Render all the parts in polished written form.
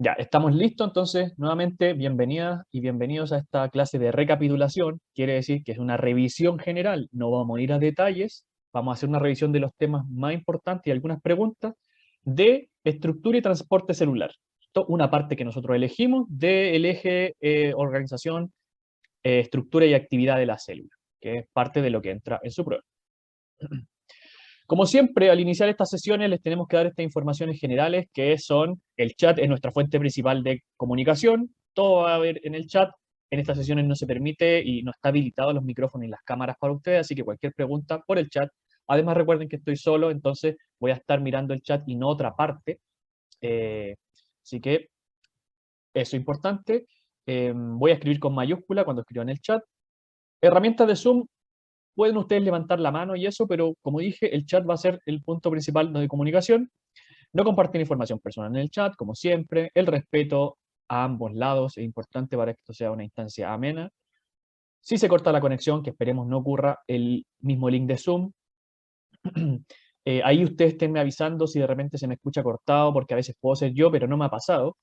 Ya, estamos listos, entonces, nuevamente, bienvenidas y bienvenidos a esta clase de recapitulación. Quiere decir que es una revisión general, no vamos a ir a detalles, vamos a hacer una revisión de los temas más importantes y algunas preguntas de estructura y transporte celular. Esto, una parte que nosotros elegimos del eje organización, estructura y actividad de la célula, que es parte de lo que entra en su prueba. Como siempre, al iniciar estas sesiones les tenemos que dar estas informaciones generales, que son: el chat es nuestra fuente principal de comunicación, todo va a haber en el chat. En estas sesiones no se permite y no está habilitado los micrófonos y las cámaras para ustedes, así que cualquier pregunta por el chat. Además, recuerden que estoy solo, entonces voy a estar mirando el chat y no otra parte. Eh, Así que eso es importante. Voy a escribir con mayúscula cuando escribo en el chat. Herramientas de Zoom: pueden ustedes levantar la mano y eso, pero como dije, el chat va a ser el punto principal de comunicación. No compartir información personal en el chat, como siempre. El respeto a ambos lados es importante para que esto sea una instancia amena. Si se corta la conexión, que esperemos no ocurra, el mismo link de Zoom. Ahí ustedes estén avisando si de repente se me escucha cortado, porque a veces puedo ser yo, pero no me ha pasado.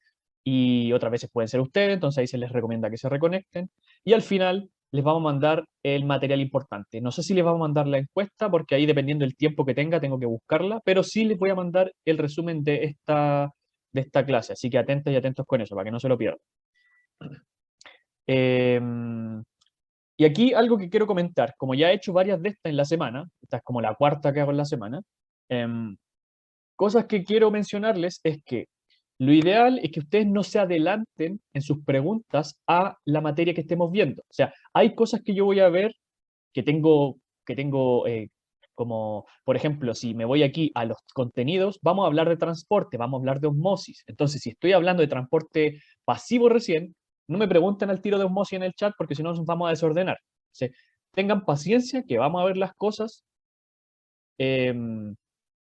Y otras veces pueden ser ustedes, entonces ahí se les recomienda que se reconecten. Y al final les vamos a mandar el material importante. No sé si les vamos a mandar la encuesta, porque ahí dependiendo del tiempo que tenga, tengo que buscarla, pero sí les voy a mandar el resumen de esta clase. Así que atentos y atentos con eso, para que no se lo pierdan. Y aquí algo que quiero comentar: como ya he hecho varias de estas en la semana, esta es como la cuarta que hago en la semana, em, cosas que quiero mencionarles es que lo ideal es que ustedes no se adelanten en sus preguntas a la materia que estemos viendo. O sea, hay cosas que yo voy a ver que tengo como, por ejemplo, si me voy aquí a los contenidos, vamos a hablar de transporte, vamos a hablar de osmosis. Entonces, si estoy hablando de transporte pasivo recién, no me pregunten al tiro de osmosis en el chat, porque si no nos vamos a desordenar. O sea, tengan paciencia, que vamos a ver las cosas.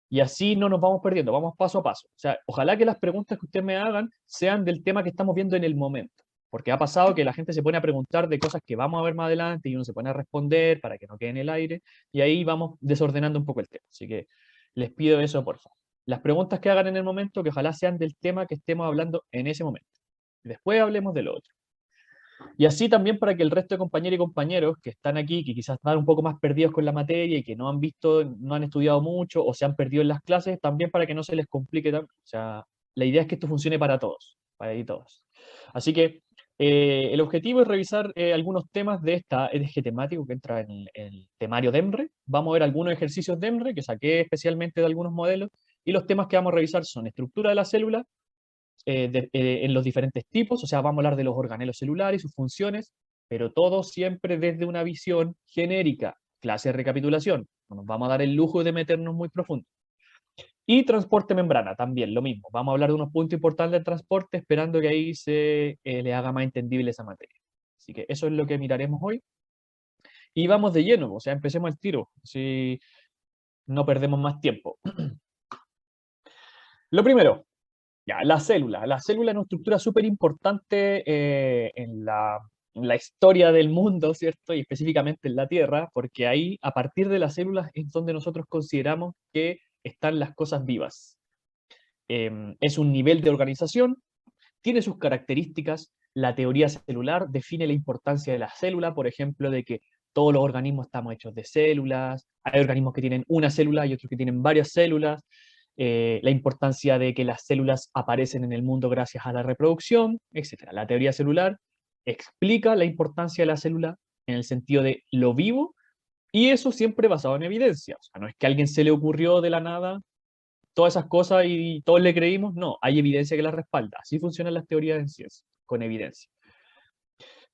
Y así no nos vamos perdiendo, vamos paso a paso. O sea, ojalá que las preguntas que ustedes me hagan sean del tema que estamos viendo en el momento, porque ha pasado que la gente se pone a preguntar de cosas que vamos a ver más adelante y uno se pone a responder para que no quede en el aire, y ahí vamos desordenando un poco el tema. Así que les pido eso, por favor. Las preguntas que hagan en el momento, que ojalá sean del tema que estemos hablando en ese momento. Después hablemos de lo otro. Y así también para que el resto de compañeras y compañeros que están aquí, que quizás están un poco más perdidos con la materia y que no han visto, no han estudiado mucho o se han perdido en las clases, también para que no se les complique tanto. O sea, la idea es que esto funcione para todos, para ahí todos. Así que el objetivo es revisar algunos temas de esta eje temático que entra en el temario de EMRE. Vamos a ver algunos ejercicios de EMRE que saqué especialmente de algunos modelos, y los temas que vamos a revisar son estructura de la célula, en los diferentes tipos, o sea, vamos a hablar de los organelos celulares y sus funciones, pero todo siempre desde una visión genérica, clase de recapitulación. No nos vamos a dar el lujo de meternos muy profundo. Y transporte membrana, también lo mismo. Vamos a hablar de unos puntos importantes del transporte, esperando que ahí se le haga más entendible esa materia. Así que eso es lo que miraremos hoy. Y vamos de lleno, o sea, empecemos el tiro, si no perdemos más tiempo. Lo primero, ya, la célula. La célula es una estructura súper importante en la historia del mundo, ¿cierto? Y específicamente en la Tierra, porque ahí, a partir de las células, es donde nosotros consideramos que están las cosas vivas. Es un nivel de organización, tiene sus características. La teoría celular define la importancia de la célula, por ejemplo, de que todos los organismos estamos hechos de células, hay organismos que tienen una célula y otros que tienen varias células, la importancia de que las células aparecen en el mundo gracias a la reproducción, etc. La teoría celular explica la importancia de la célula en el sentido de lo vivo, y eso siempre basado en evidencia. O sea, no es que a alguien se le ocurrió de la nada todas esas cosas y todos le creímos, no, hay evidencia que las respalda. Así funcionan las teorías en ciencia, con evidencia.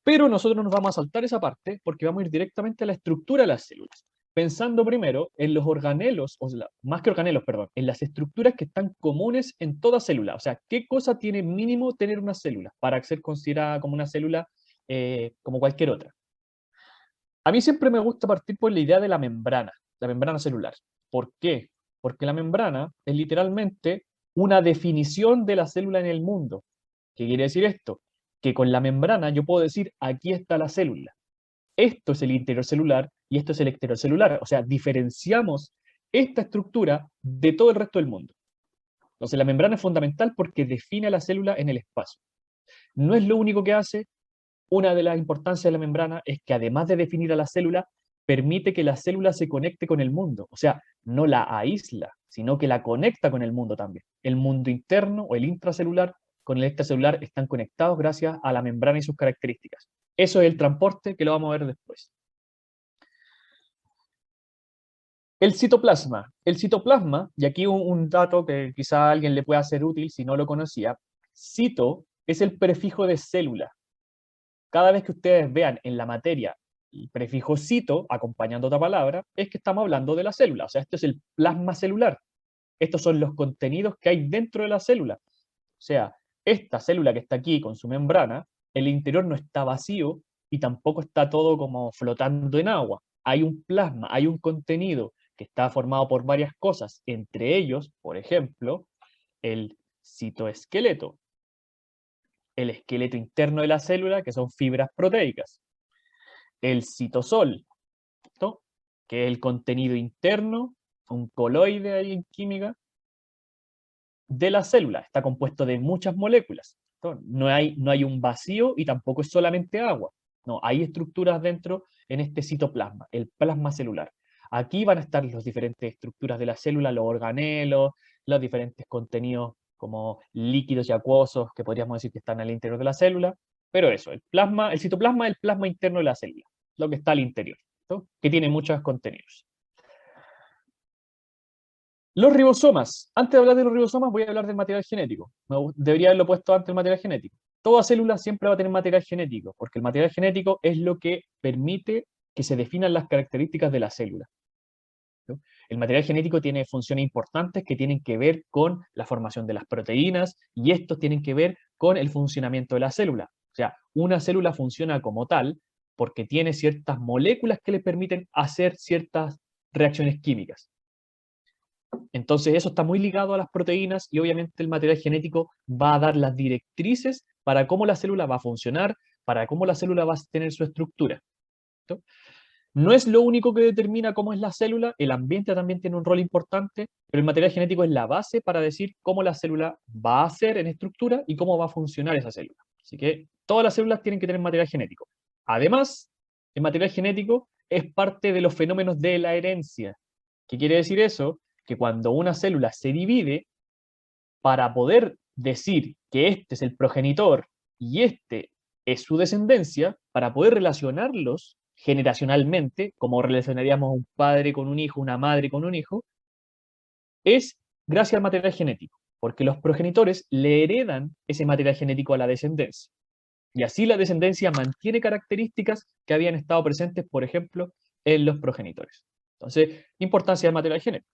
Pero nosotros nos vamos a saltar esa parte porque vamos a ir directamente a la estructura de las células, pensando primero en los organelos, más que organelos, perdón, en las estructuras que están comunes en toda célula. O sea, ¿qué cosa tiene mínimo tener una célula para ser considerada como una célula como cualquier otra? A mí siempre me gusta partir por la idea de la membrana celular. ¿Por qué? Porque la membrana es literalmente una definición de la célula en el mundo. ¿Qué quiere decir esto? Que con la membrana yo puedo decir: aquí está la célula. Esto es el interior celular y esto es el exterior celular. O sea, diferenciamos esta estructura de todo el resto del mundo. Entonces la membrana es fundamental porque define a la célula en el espacio. No es lo único que hace. Una de las importancias de la membrana es que además de definir a la célula, permite que la célula se conecte con el mundo. O sea, no la aísla, sino que la conecta con el mundo también. El mundo interno o el intracelular con el extracelular están conectados gracias a la membrana y sus características. Eso es el transporte que lo vamos a ver después. El citoplasma. El citoplasma, y aquí un dato que quizá a alguien le pueda ser útil si no lo conocía, cito es el prefijo de célula. Cada vez que ustedes vean en la materia el prefijo cito acompañando otra palabra, es que estamos hablando de la célula. O sea, esto es el plasma celular. Estos son los contenidos que hay dentro de la célula. O sea, esta célula que está aquí con su membrana, el interior no está vacío y tampoco está todo como flotando en agua. Hay un plasma, hay un contenido que está formado por varias cosas, entre ellos, por ejemplo, el citoesqueleto, el esqueleto interno de la célula, que son fibras proteicas, el citosol, ¿no? Que es el contenido interno, un coloide ahí en química, de la célula. Está compuesto de muchas moléculas. No hay un vacío y tampoco es solamente agua. No, hay estructuras dentro en este citoplasma, el plasma celular. Aquí van a estar las diferentes estructuras de la célula, los organelos, los diferentes contenidos como líquidos y acuosos que podríamos decir que están al interior de la célula. Pero eso, el plasma, el citoplasma es el plasma interno de la célula, lo que está al interior, ¿no? Que tiene muchos contenidos. Los ribosomas. Antes de hablar de los ribosomas, voy a hablar del material genético. Debería haberlo puesto antes el material genético. Toda célula siempre va a tener material genético, porque el material genético es lo que permite que se definan las características de la célula, ¿no? El material genético tiene funciones importantes que tienen que ver con la formación de las proteínas y estos tienen que ver con el funcionamiento de la célula. O sea, una célula funciona como tal porque tiene ciertas moléculas que le permiten hacer ciertas reacciones químicas. Entonces eso está muy ligado a las proteínas y obviamente el material genético va a dar las directrices para cómo la célula va a funcionar, para cómo la célula va a tener su estructura, ¿no? No es lo único que determina cómo es la célula, el ambiente también tiene un rol importante, pero el material genético es la base para decir cómo la célula va a ser en estructura y cómo va a funcionar esa célula. Así que todas las células tienen que tener material genético. Además, el material genético es parte de los fenómenos de la herencia. ¿Qué quiere decir eso? Que cuando una célula se divide, para poder decir que este es el progenitor y este es su descendencia, para poder relacionarlos generacionalmente, como relacionaríamos un padre con un hijo, una madre con un hijo, es gracias al material genético, porque los progenitores le heredan ese material genético a la descendencia. Y así la descendencia mantiene características que habían estado presentes, por ejemplo, en los progenitores. Entonces, importancia del material genético.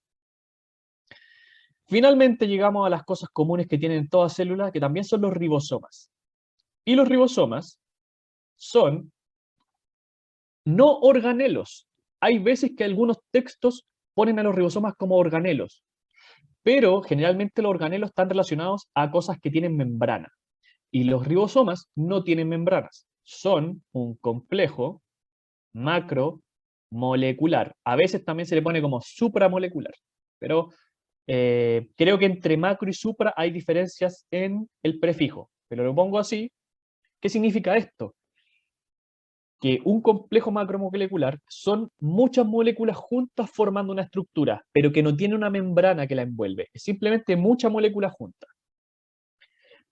Finalmente llegamos a las cosas comunes que tienen todas células, que también son los ribosomas. Y los ribosomas son no organelos. Hay veces que algunos textos ponen a los ribosomas como organelos, pero generalmente los organelos están relacionados a cosas que tienen membrana. Y los ribosomas no tienen membranas. Son un complejo macromolecular. A veces también se le pone como supramolecular, pero creo que entre macro y supra hay diferencias en el prefijo, pero lo pongo así. ¿Qué significa esto? Que un complejo macromolecular son muchas moléculas juntas formando una estructura, pero que no tiene una membrana que la envuelve. Es simplemente muchas moléculas juntas.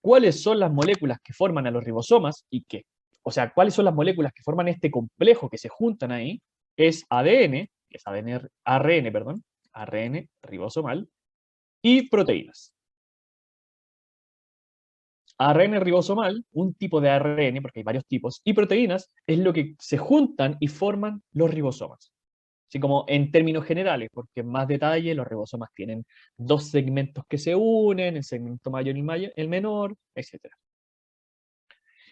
¿Cuáles son las moléculas que forman a los ribosomas y qué? O sea, ¿cuáles son las moléculas que forman este complejo que se juntan ahí? Es ADN, que es ADN, ARN, perdón, ARN ribosomal, y proteínas. ARN ribosomal, un tipo de ARN, porque hay varios tipos, y proteínas es lo que se juntan y forman los ribosomas. Así como en términos generales, porque en más detalle los ribosomas tienen dos segmentos que se unen, el segmento mayor y el menor, etc.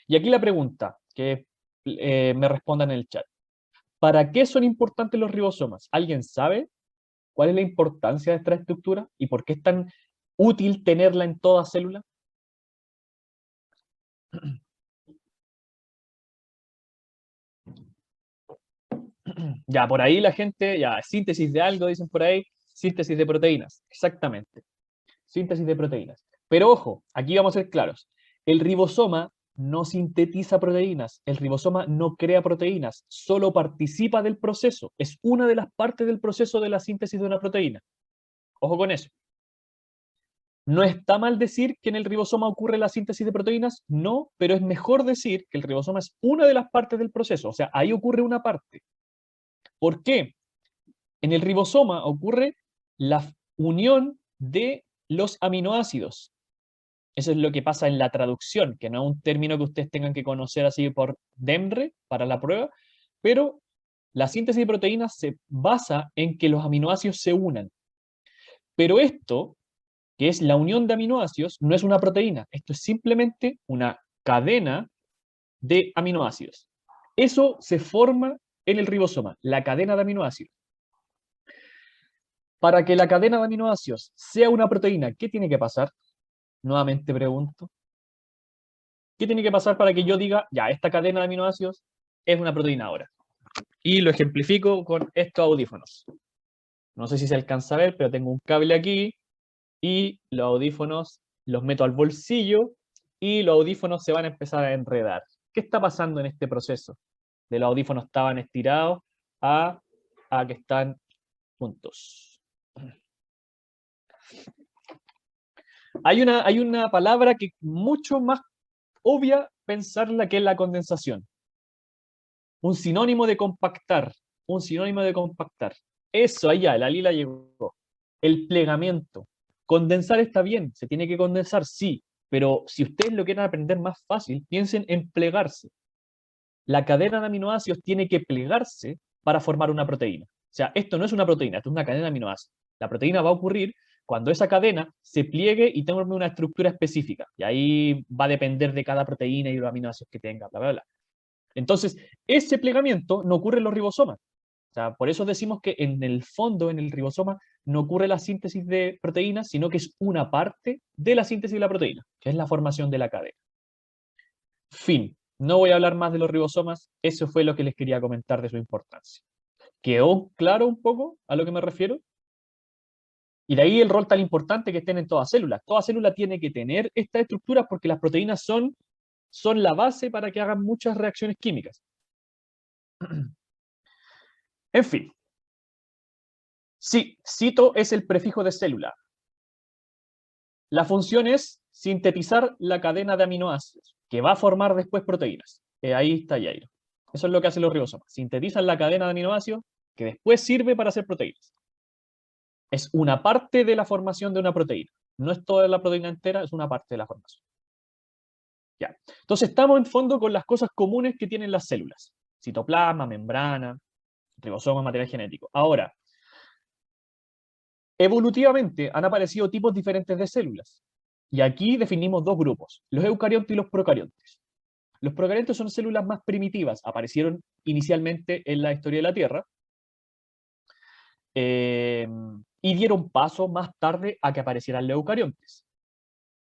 Y aquí la pregunta, que me respondan en el chat. ¿Para qué son importantes los ribosomas? ¿Alguien sabe cuál es la importancia de esta estructura y por qué es tan útil tenerla en toda célula? Ya, por ahí la gente, ya, síntesis de algo, dicen por ahí, síntesis de proteínas, exactamente. síntesis de proteínas. Pero ojo, aquí vamos a ser claros. El ribosoma no sintetiza proteínas, el ribosoma no crea proteínas, solo participa del proceso, es una de las partes del proceso de la síntesis de una proteína. Ojo con eso. ¿No está mal decir que en el ribosoma ocurre la síntesis de proteínas? No, pero es mejor decir que el ribosoma es una de las partes del proceso, o sea, ahí ocurre una parte. ¿Por qué? En el ribosoma ocurre la unión de los aminoácidos. Eso es lo que pasa en la traducción, que no es un término que ustedes tengan que conocer así por DEMRE para la prueba, pero la síntesis de proteínas se basa en que los aminoácidos se unan. Pero esto, que es la unión de aminoácidos, no es una proteína, esto es simplemente una cadena de aminoácidos. Eso se forma en el ribosoma, la cadena de aminoácidos. Para que la cadena de aminoácidos sea una proteína, ¿qué tiene que pasar? Nuevamente pregunto. ¿Qué tiene que pasar para que yo diga, ya, esta cadena de aminoácidos es una proteína ahora? Y lo ejemplifico con estos audífonos. No sé si se alcanza a ver, pero tengo un cable aquí y los audífonos los meto al bolsillo y los audífonos se van a empezar a enredar. ¿Qué está pasando en este proceso? De los audífonos estaban estirados a que están juntos. Hay una palabra que es mucho más obvia pensarla que es la condensación. Un sinónimo de compactar. Un sinónimo de compactar. Eso, allá, la lila llegó. El plegamiento. Condensar está bien, se tiene que condensar, sí, pero si ustedes lo quieren aprender más fácil, piensen en plegarse. La cadena de aminoácidos tiene que plegarse para formar una proteína. O sea, esto no es una proteína, esto es una cadena de aminoácidos. La proteína va a ocurrir cuando esa cadena se pliegue y tenga una estructura específica. Y ahí va a depender de cada proteína y los aminoácidos que tenga, bla, bla, bla. Entonces, ese plegamiento no ocurre en los ribosomas. O sea, por eso decimos que en el fondo, en el ribosoma, no ocurre la síntesis de proteínas, sino que es una parte de la síntesis de la proteína, que es la formación de la cadena. Fin. No voy a hablar más de los ribosomas, eso fue lo que les quería comentar de su importancia. ¿Quedó claro un poco a lo que me refiero? Y de ahí el rol tan importante que estén en todas células. Toda célula tiene que tener estas estructuras porque las proteínas son la base para que hagan muchas reacciones químicas. En fin. Sí, cito es el prefijo de célula. La función es sintetizar la cadena de aminoácidos, que va a formar después proteínas. Ahí está Jairo. Eso es lo que hacen los ribosomas. Sintetizan la cadena de aminoácidos, que después sirve para hacer proteínas. Es una parte de la formación de una proteína. No es toda la proteína entera, es una parte de la formación. Ya. Entonces estamos en fondo con las cosas comunes que tienen las células. Citoplasma, membrana, ribosoma, material genético. Ahora, evolutivamente han aparecido tipos diferentes de células. Y aquí definimos dos grupos, los eucariontes y los procariontes. Los procariontes son células más primitivas, aparecieron inicialmente en la historia de la Tierra y dieron paso más tarde a que aparecieran los eucariontes.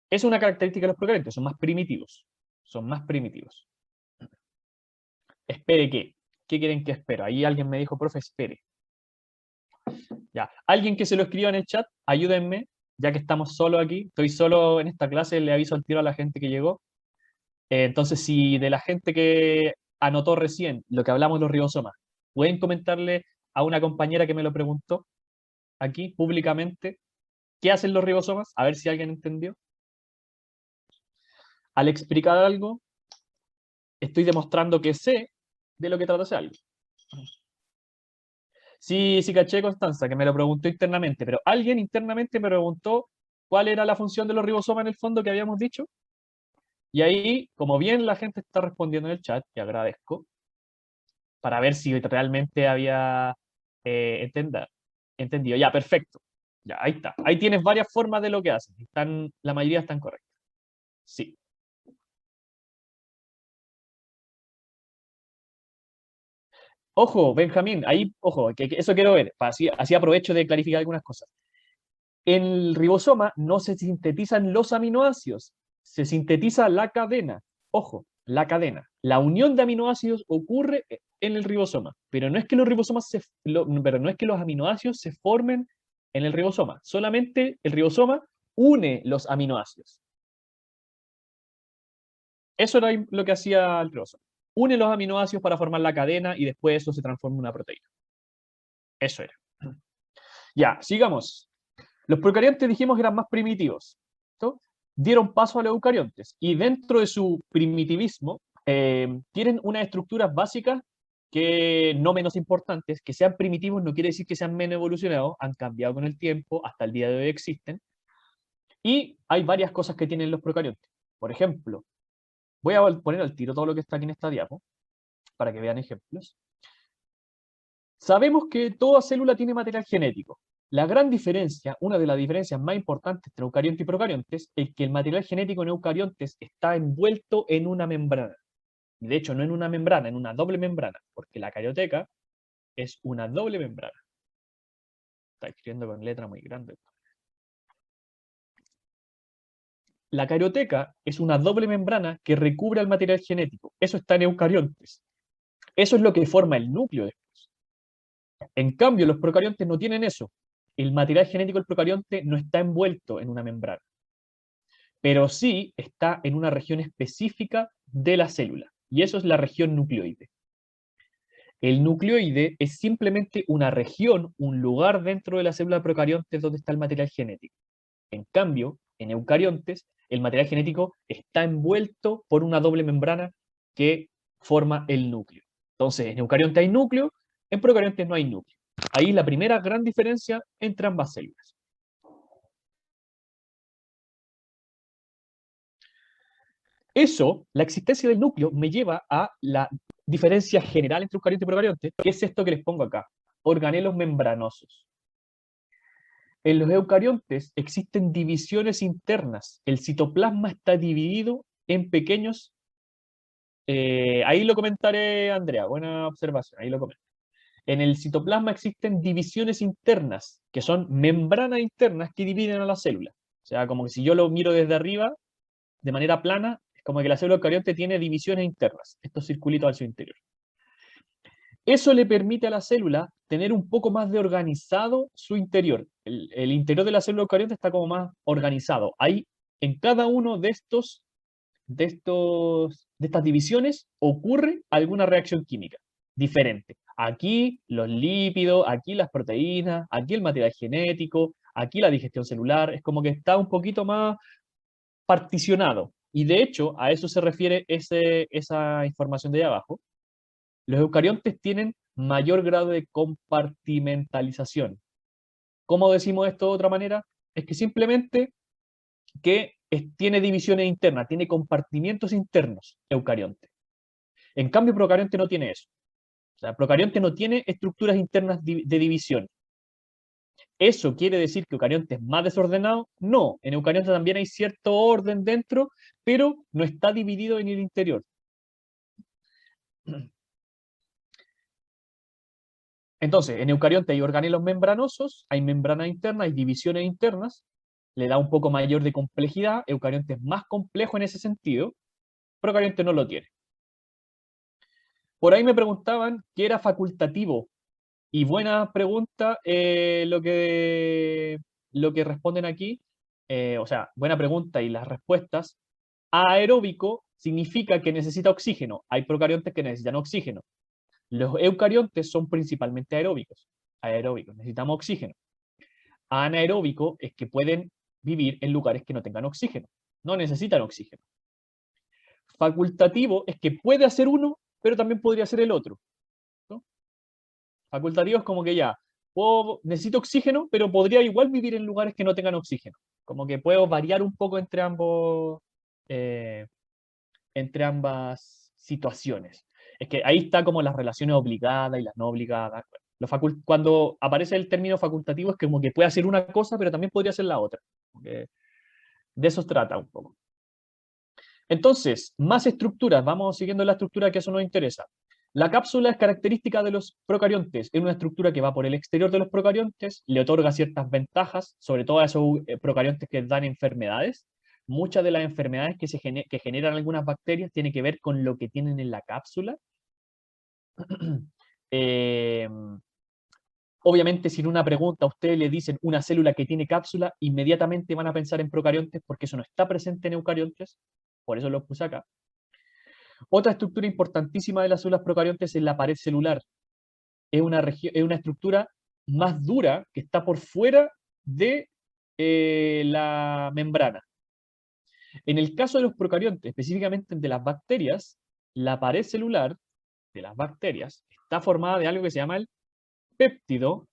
Es una característica de los procariontes, son más primitivos. Son más primitivos. ¿Espere qué? ¿Qué quieren que espere? Ahí alguien me dijo, profe, espere. Ya. Alguien que se lo escriba en el chat, ayúdenme, ya que estamos solo aquí. Estoy solo en esta clase, le aviso al tiro a la gente que llegó. Entonces, si de la gente que anotó recién lo que hablamos de los ribosomas, pueden comentarle a una compañera que me lo preguntó aquí públicamente, ¿qué hacen los ribosomas? A ver si alguien entendió. Al explicar algo, estoy demostrando que sé de lo que trata ese algo. Sí, sí caché, Constanza, que me lo preguntó internamente, pero alguien internamente me preguntó cuál era la función de los ribosomas en el fondo que habíamos dicho. Y ahí, como bien la gente está respondiendo en el chat, y agradezco, para ver si realmente había entendido. Ya, perfecto. Ya, ahí está. Ahí tienes varias formas de lo que hacen. La mayoría están correctas. Sí. Ojo, Benjamín, ahí, ojo, que eso quiero ver. Así aprovecho de clarificar algunas cosas. En el ribosoma no se sintetizan los aminoácidos, se sintetiza la cadena. Ojo, la cadena. La unión de aminoácidos ocurre en el ribosoma, pero no es que los ribosomas pero no es que los aminoácidos se formen en el ribosoma. Solamente el ribosoma une los aminoácidos. Eso era lo que hacía el ribosoma. Une los aminoácidos para formar la cadena y después eso se transforma en una proteína. Eso era. Ya, sigamos. Los procariontes dijimos que eran más primitivos. ¿Cierto? Dieron paso a los eucariontes y dentro de su primitivismo tienen unas estructuras básicas que no menos importantes. Que sean primitivos no quiere decir que sean menos evolucionados, han cambiado con el tiempo, hasta el día de hoy existen. Y hay varias cosas que tienen los procariontes. Por ejemplo, voy a poner al tiro todo lo que está aquí en esta diapo, para que vean ejemplos. Sabemos que toda célula tiene material genético. La gran diferencia, una de las diferencias más importantes entre eucariontes y procariontes, es que el material genético en eucariontes está envuelto en una membrana. De hecho, no en una membrana, en una doble membrana, porque la carioteca es una doble membrana. Está escribiendo con letra muy grande. La carioteca es una doble membrana que recubre el material genético. Eso está en eucariontes. Eso es lo que forma el núcleo después. En cambio, los procariontes no tienen eso. El material genético del procarionte no está envuelto en una membrana, pero sí está en una región específica de la célula, y eso es la región nucleoide. El nucleoide es simplemente una región, un lugar dentro de la célula procarionte donde está el material genético. En cambio, en eucariontes, el material genético está envuelto por una doble membrana que forma el núcleo. Entonces, en eucarionte hay núcleo, en procariontes no hay núcleo. Ahí la primera gran diferencia entre ambas células. Eso, la existencia del núcleo, me lleva a la diferencia general entre eucarionte y procarionte, que es esto que les pongo acá, organelos membranosos. En los eucariontes existen divisiones internas. El citoplasma está dividido en pequeños... ahí lo comentaré, Andrea, buena observación, ahí lo comento. En el citoplasma existen divisiones internas, que son membranas internas que dividen a la célula. O sea, como que si yo lo miro desde arriba, de manera plana, es como que la célula eucarionte tiene divisiones internas, estos circulitos al su interior. Eso le permite a la célula tener un poco más de organizado su interior. El interior de la célula eucarionte está como más organizado. Ahí, en cada uno de estas divisiones ocurre alguna reacción química diferente. Aquí los lípidos, aquí las proteínas, aquí el material genético, aquí la digestión celular, es como que está un poquito más particionado. Y de hecho, a eso se refiere esa información de ahí abajo. Los eucariontes tienen mayor grado de compartimentalización. ¿Cómo decimos esto de otra manera? Es que simplemente que tiene divisiones internas, tiene compartimientos internos, eucarionte. En cambio, procarionte no tiene eso. O sea, procarionte no tiene estructuras internas de división. ¿Eso quiere decir que eucarionte es más desordenado? No, en eucarionte también hay cierto orden dentro, pero no está dividido en el interior. Entonces, en eucarionte hay organelos membranosos, hay membranas internas, hay divisiones internas, le da un poco mayor de complejidad, eucarionte es más complejo en ese sentido, procarionte no lo tiene. Por ahí me preguntaban qué era facultativo, y buena pregunta lo que responden aquí, o sea, buena pregunta y las respuestas. Aeróbico significa que necesita oxígeno, hay procariontes que necesitan oxígeno. Los eucariontes son principalmente aeróbicos, necesitamos oxígeno. Anaeróbico es que pueden vivir en lugares que no tengan oxígeno, no necesitan oxígeno. Facultativo es que puede hacer uno, pero también podría hacer el otro, ¿no? Facultativo es como que ya, necesito oxígeno, pero podría igual vivir en lugares que no tengan oxígeno. Como que puedo variar un poco entre ambas situaciones. Es que ahí está como las relaciones obligadas y las no obligadas. Cuando aparece el término facultativo es como que puede hacer una cosa, pero también podría hacer la otra. De eso se trata un poco. Entonces, más estructuras. Vamos siguiendo la estructura que eso nos interesa. La cápsula es característica de los procariontes. Es una estructura que va por el exterior de los procariontes, le otorga ciertas ventajas, sobre todo a esos procariontes que dan enfermedades. Muchas de las enfermedades que generan algunas bacterias tienen que ver con lo que tienen en la cápsula. Obviamente, si en una pregunta a ustedes le dicen una célula que tiene cápsula, inmediatamente van a pensar en procariontes porque eso no está presente en eucariontes, por eso lo puse acá. Otra estructura importantísima de las células procariontes es la pared celular. Es una estructura más dura que está por fuera de la membrana. En el caso de los procariontes, específicamente de las bacterias, la pared celular de las bacterias está formada de algo que se llama el péptido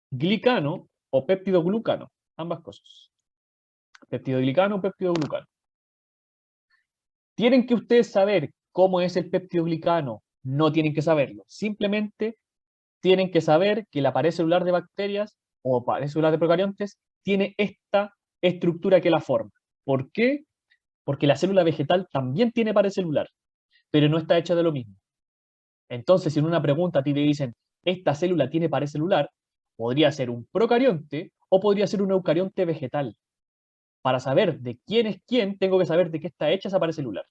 glicano o péptido glucano, ambas cosas. Péptido glicano o péptido glucano. ¿Tienen que ustedes saber cómo es el péptido glicano? No tienen que saberlo. Simplemente tienen que saber que la pared celular de bacterias o pared celular de procariontes tiene esta estructura que la forma. ¿Por qué? Porque la célula vegetal también tiene pared celular, pero no está hecha de lo mismo. Entonces, si en una pregunta a ti te dicen, esta célula tiene pared celular, podría ser un procarionte o podría ser un eucarionte vegetal. Para saber de quién es quién, tengo que saber de qué está hecha esa pared celular.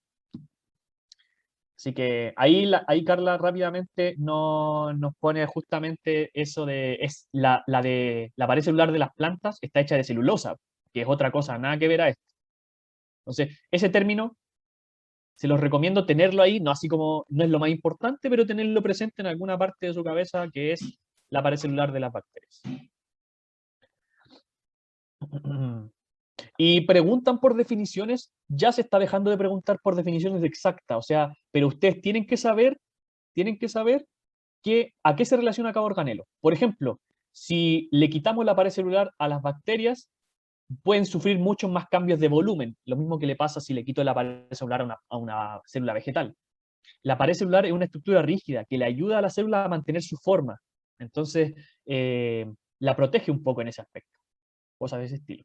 Así que ahí Carla rápidamente nos pone justamente eso de, es la pared celular de las plantas está hecha de celulosa, que es otra cosa, nada que ver a esto. Entonces, ese término se los recomiendo tenerlo ahí, no así como, no es lo más importante, pero tenerlo presente en alguna parte de su cabeza, que es la pared celular de las bacterias. Y preguntan por definiciones, ya se está dejando de preguntar por definiciones exactas, o sea, pero ustedes tienen que saber a qué se relaciona cada organelo. Por ejemplo, si le quitamos la pared celular a las bacterias, pueden sufrir muchos más cambios de volumen, lo mismo que le pasa si le quito la pared celular a una célula vegetal. La pared celular es una estructura rígida que le ayuda a la célula a mantener su forma, entonces la protege un poco en ese aspecto, cosas de ese estilo.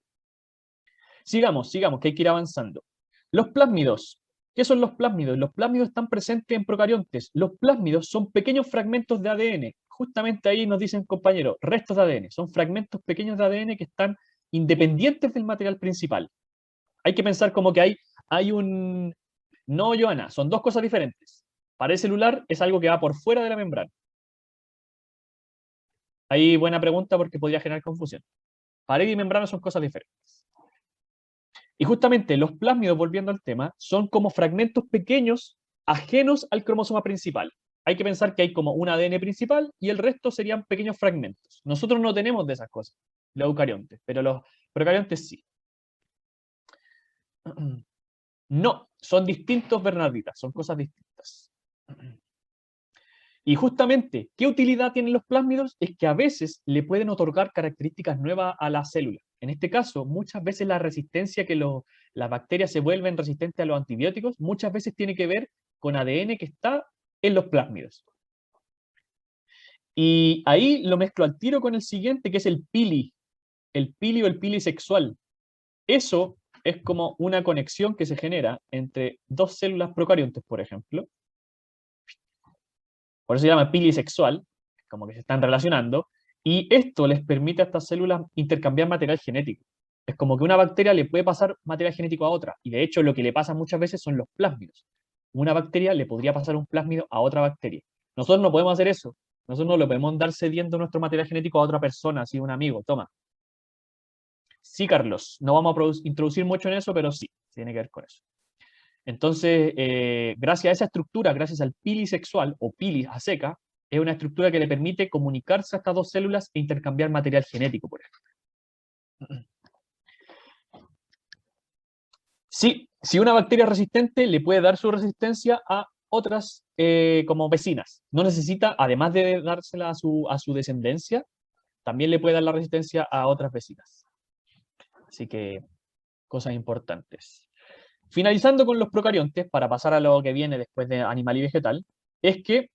Sigamos, que hay que ir avanzando. Los plásmidos. ¿Qué son los plásmidos? Los plásmidos están presentes en procariontes. Los plásmidos son pequeños fragmentos de ADN. Justamente ahí nos dicen, compañeros, restos de ADN. Son fragmentos pequeños de ADN que están independientes del material principal. Hay que pensar como que hay un... No, Joana, son dos cosas diferentes. Pared celular es algo que va por fuera de la membrana. Ahí buena pregunta porque podría generar confusión. Pared y membrana son cosas diferentes. Y justamente los plásmidos, volviendo al tema, son como fragmentos pequeños ajenos al cromosoma principal. Hay que pensar que hay como un ADN principal y el resto serían pequeños fragmentos. Nosotros no tenemos de esas cosas, los eucariontes, pero los procariontes sí. No, son distintos, Bernardita, son cosas distintas. Y justamente, ¿qué utilidad tienen los plásmidos? Es que a veces le pueden otorgar características nuevas a la célula. En este caso, muchas veces la resistencia que las bacterias se vuelven resistentes a los antibióticos, muchas veces tiene que ver con ADN que está en los plásmidos. Y ahí lo mezclo al tiro con el siguiente, que es el pili. El pili o el pili sexual. Eso es como una conexión que se genera entre dos células procariontes, por ejemplo. Por eso se llama pilisexual, como que se están relacionando, y esto les permite a estas células intercambiar material genético. Es como que una bacteria le puede pasar material genético a otra, y de hecho lo que le pasa muchas veces son los plásmidos. Una bacteria le podría pasar un plásmido a otra bacteria. Nosotros no podemos hacer eso. Nosotros no le podemos dar cediendo nuestro material genético a otra persona, así un amigo, toma. Sí, Carlos, no vamos a introducir mucho en eso, pero sí, tiene que ver con eso. Entonces, gracias a esa estructura, gracias al pili sexual o pili a seca, es una estructura que le permite comunicarse a estas dos células e intercambiar material genético, por ejemplo. Sí, si una bacteria es resistente, le puede dar su resistencia a otras como vecinas. No necesita, además de dársela a su descendencia, también le puede dar la resistencia a otras vecinas. Así que, cosas importantes. Finalizando con los procariontes, para pasar a lo que viene después de animal y vegetal, es que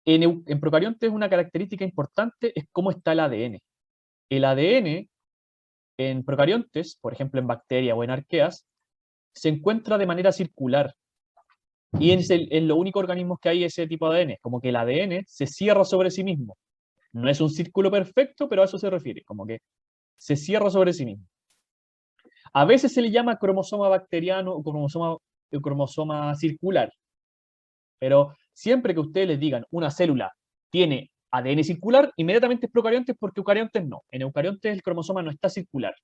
en procariontes una característica importante es cómo está el ADN. El ADN en procariontes, por ejemplo en bacterias o en arqueas, se encuentra de manera circular. Y en los únicos organismos que hay ese tipo de ADN, como que el ADN se cierra sobre sí mismo. No es un círculo perfecto, pero a eso se refiere, como que se cierra sobre sí mismo. A veces se le llama cromosoma bacteriano o cromosoma circular, pero siempre que ustedes les digan una célula tiene ADN circular, inmediatamente es procariontes porque eucariontes no. En eucariontes el cromosoma no está circular.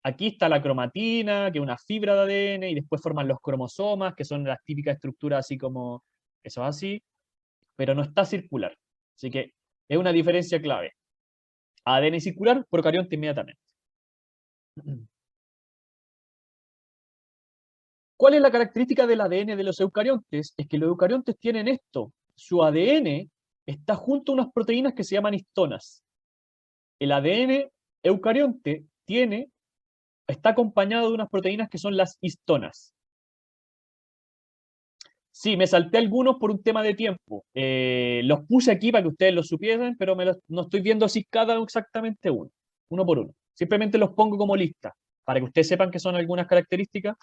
Aquí está la cromatina, que es una fibra de ADN, y después forman los cromosomas, que son las típicas estructuras así como, eso así, pero no está circular. Así que es una diferencia clave. ADN circular, procarionte inmediatamente. ¿Cuál es la característica del ADN de los eucariontes? Es que los eucariontes tienen esto. Su ADN está junto a unas proteínas que se llaman histonas. El ADN eucarionte está acompañado de unas proteínas que son las histonas. Sí, me salté algunos por un tema de tiempo. Los puse aquí para que ustedes los supiesen, pero no estoy viendo así cada exactamente uno por uno. Simplemente los pongo como lista, para que ustedes sepan que son algunas características,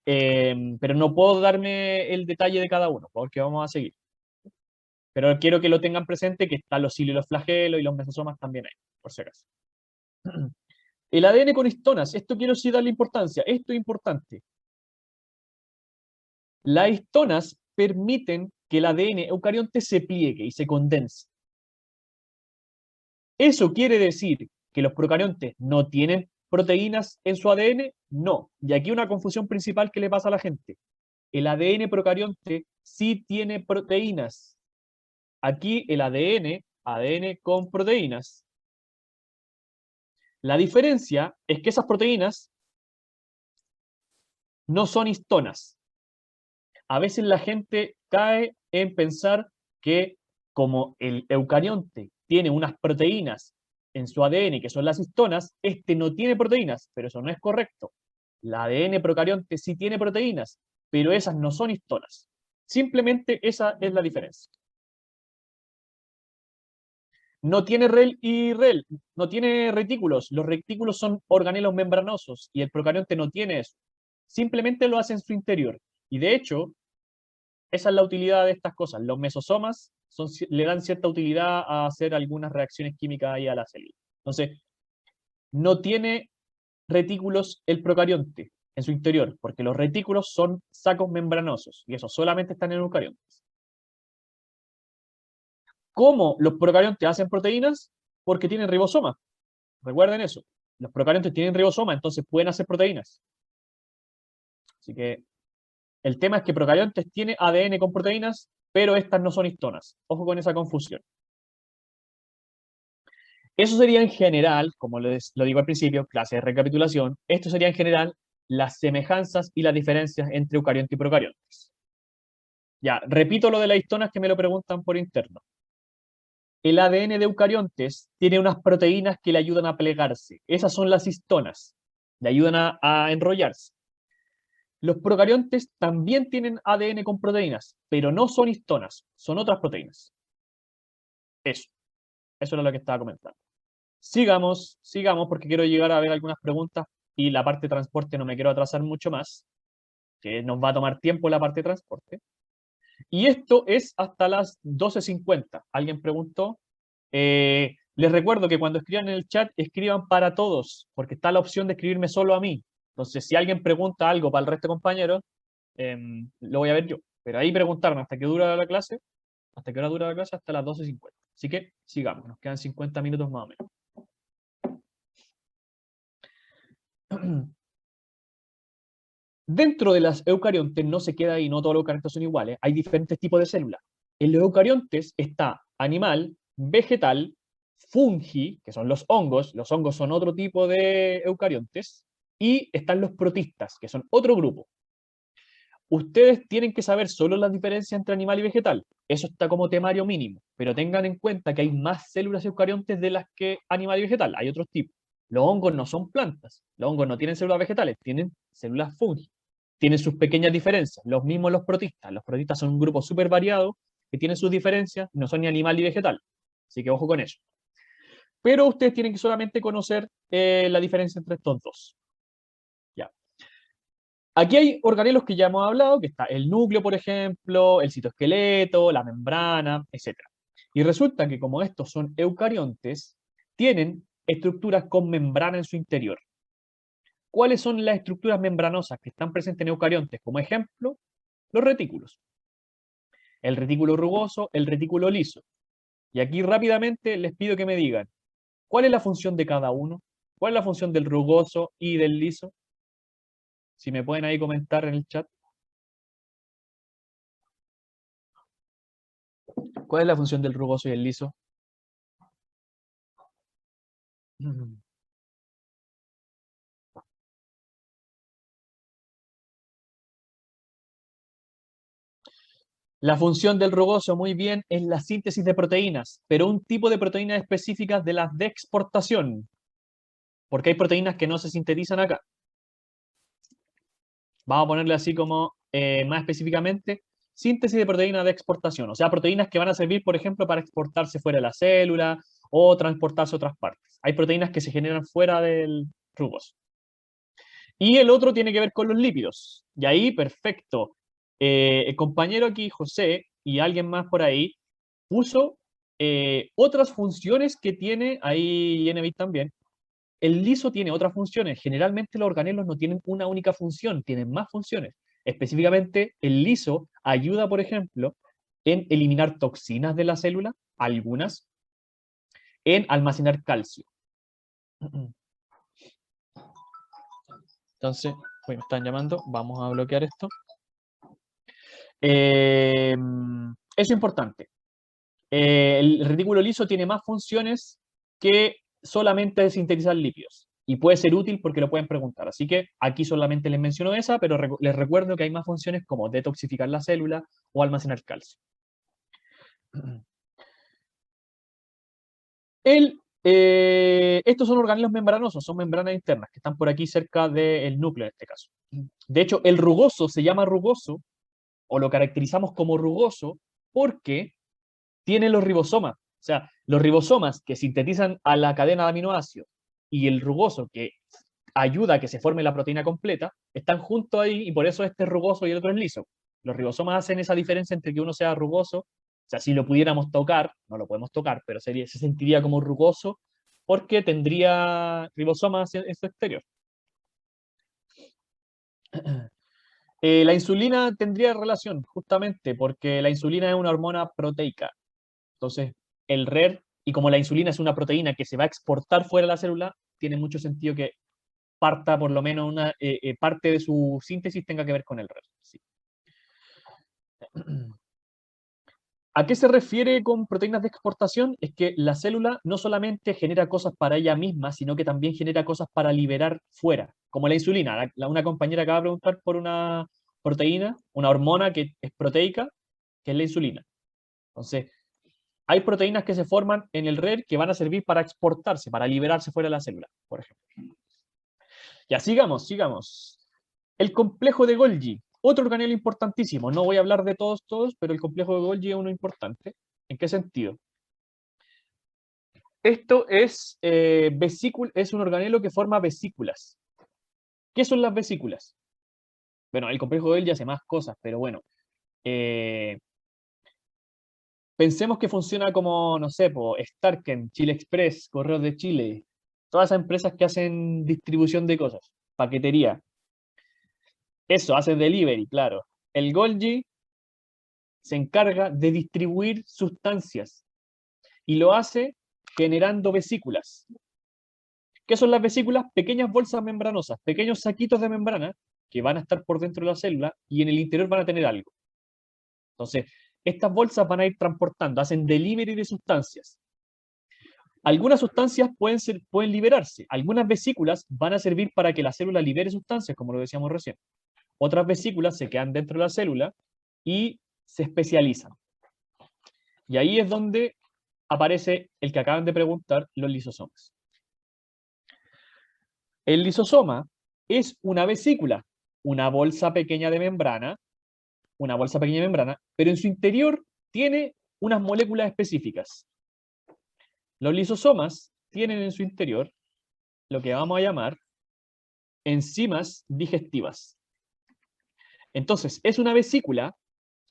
pero no puedo darme el detalle de cada uno, porque vamos a seguir. Pero quiero que lo tengan presente, que están los cilios y los flagelos y los mesosomas también hay, por si acaso. El ADN con histonas, esto quiero sí darle importancia, esto es importante. Las histonas permiten que el ADN eucarionte se pliegue y se condense. ¿Eso quiere decir que los procariontes no tienen proteínas en su ADN? No. Y aquí una confusión principal que le pasa a la gente. El ADN procarionte sí tiene proteínas. Aquí el ADN con proteínas. La diferencia es que esas proteínas no son histonas. A veces la gente cae en pensar que como el eucarionte tiene unas proteínas en su ADN que son las histonas, este no tiene proteínas, pero eso no es correcto. El ADN procarionte sí tiene proteínas, pero esas no son histonas. Simplemente esa es la diferencia. No tiene rel y rel, no tiene retículos. Los retículos son organelos membranosos y el procarionte no tiene eso. Simplemente lo hace en su interior. Y de hecho, esa es la utilidad de estas cosas. Los mesosomas le dan cierta utilidad a hacer algunas reacciones químicas ahí a la célula. Entonces, no tiene retículos el procarionte en su interior, porque los retículos son sacos membranosos y eso solamente están en eucariontes. ¿Cómo los procariontes hacen proteínas? Porque tienen ribosoma. Recuerden eso. Los procariontes tienen ribosoma, entonces pueden hacer proteínas. Así que el tema es que procariontes tiene ADN con proteínas, pero estas no son histonas. Ojo con esa confusión. Eso sería en general, como lo digo al principio, clase de recapitulación, esto sería en general las semejanzas y las diferencias entre eucariontes y procariontes. Ya, repito lo de las histonas que me lo preguntan por interno. El ADN de eucariontes tiene unas proteínas que le ayudan a plegarse. Esas son las histonas. Le ayudan a enrollarse. Los procariontes también tienen ADN con proteínas, pero no son histonas, son otras proteínas. Eso era lo que estaba comentando. Sigamos porque quiero llegar a ver algunas preguntas y la parte de transporte no me quiero atrasar mucho más, que nos va a tomar tiempo la parte de transporte. Y esto es hasta las 12:50. Alguien preguntó. Les recuerdo que cuando escriban en el chat, escriban para todos, porque está la opción de escribirme solo a mí. Entonces, si alguien pregunta algo para el resto de compañeros, lo voy a ver yo. Pero ahí preguntarme hasta qué dura la clase, hasta qué hora dura la clase, hasta las 12:50. Así que sigamos, nos quedan 50 minutos más o menos. Dentro de las eucariontes no se queda ahí, no todos los eucariontes son iguales, hay diferentes tipos de células. En los eucariontes está animal, vegetal, fungi, que son los hongos son otro tipo de eucariontes, y están los protistas, que son otro grupo. Ustedes tienen que saber solo la diferencia entre animal y vegetal, eso está como temario mínimo, pero tengan en cuenta que hay más células eucariontes de las que animal y vegetal, hay otros tipos. Los hongos no son plantas, los hongos no tienen células vegetales, tienen células fungi. Tienen sus pequeñas diferencias, los mismos los protistas. Los protistas son un grupo súper variado que tienen sus diferencias, no son ni animal ni vegetal. Así que ojo con eso. Pero ustedes tienen que solamente conocer la diferencia entre estos dos. Ya. Aquí hay organelos que ya hemos hablado, que está el núcleo, por ejemplo, el citoesqueleto, la membrana, etc. Y resulta que como estos son eucariontes, tienen estructuras con membrana en su interior. ¿Cuáles son las estructuras membranosas que están presentes en eucariontes? Como ejemplo, los retículos. El retículo rugoso, el retículo liso. Y aquí rápidamente les pido que me digan, ¿cuál es la función de cada uno? ¿Cuál es la función del rugoso y del liso? Si me pueden ahí comentar en el chat. ¿Cuál es la función del rugoso y el liso? La función del rugoso, muy bien, es la síntesis de proteínas, pero un tipo de proteínas específicas de las de exportación, porque hay proteínas que no se sintetizan acá. Vamos a ponerle así como, más específicamente, síntesis de proteínas de exportación, o sea, proteínas que van a servir, por ejemplo, para exportarse fuera de la célula o transportarse a otras partes. Hay proteínas que se generan fuera del rugoso. Y el otro tiene que ver con los lípidos. Y ahí, perfecto. El compañero aquí, José, y alguien más por ahí, puso otras funciones que tiene, ahí Yenevit también. El liso tiene otras funciones. Generalmente los organelos no tienen una única función, tienen más funciones. Específicamente, el liso ayuda, por ejemplo, en eliminar toxinas de la célula, algunas, en almacenar calcio. Entonces, me están llamando, vamos a bloquear esto. Eso es importante. El retículo liso tiene más funciones que solamente sintetizar lípidos. Y puede ser útil porque lo pueden preguntar. Así que aquí solamente les menciono esa, pero les recuerdo que hay más funciones como detoxificar la célula o almacenar calcio. Estos son organelos membranosos, son membranas internas que están por aquí cerca del núcleo en este caso. De hecho, el rugoso se llama rugoso, o lo caracterizamos como rugoso, porque tiene los ribosomas. O sea, los ribosomas que sintetizan a la cadena de aminoácidos y el rugoso que ayuda a que se forme la proteína completa, están juntos ahí y por eso este es rugoso y el otro es liso. Los ribosomas hacen esa diferencia entre que uno sea rugoso, o sea, si lo pudiéramos tocar, no lo podemos tocar, pero se sentiría como rugoso porque tendría ribosomas en su exterior. La insulina tendría relación, justamente, porque la insulina es una hormona proteica. Entonces, el RER, y como la insulina es una proteína que se va a exportar fuera de la célula, tiene mucho sentido que parta, por lo menos, una parte de su síntesis tenga que ver con el RER. Sí. ¿A qué se refiere con proteínas de exportación? Es que la célula no solamente genera cosas para ella misma, sino que también genera cosas para liberar fuera, como la insulina. Una compañera acaba de preguntar por una proteína, una hormona que es proteica, que es la insulina. Entonces, hay proteínas que se forman en el RER que van a servir para exportarse, para liberarse fuera de la célula, por ejemplo. Ya, sigamos. El complejo de Golgi, otro organelo importantísimo. No voy a hablar de todos, pero el complejo de Golgi es uno importante. ¿En qué sentido? Esto es, es un organelo que forma vesículas. ¿Qué son las vesículas? Bueno, el complejo de Golgi hace más cosas, pero bueno. Pensemos que funciona como, no sé, Starken, Chile Express, Correos de Chile, todas esas empresas que hacen distribución de cosas, paquetería. Eso, hace delivery, claro. El Golgi se encarga de distribuir sustancias y lo hace generando vesículas. ¿Qué son las vesículas? Pequeñas bolsas membranosas, pequeños saquitos de membrana que van a estar por dentro de la célula y en el interior van a tener algo. Entonces, estas bolsas van a ir transportando, hacen delivery de sustancias. Algunas sustancias pueden liberarse. Algunas vesículas van a servir para que la célula libere sustancias, como lo decíamos recién. Otras vesículas se quedan dentro de la célula y se especializan. Y ahí es donde aparece el que acaban de preguntar, los lisosomas. El lisosoma es una vesícula, una bolsa pequeña de membrana, pero en su interior tiene unas moléculas específicas. Los lisosomas tienen en su interior lo que vamos a llamar enzimas digestivas. Entonces, es una vesícula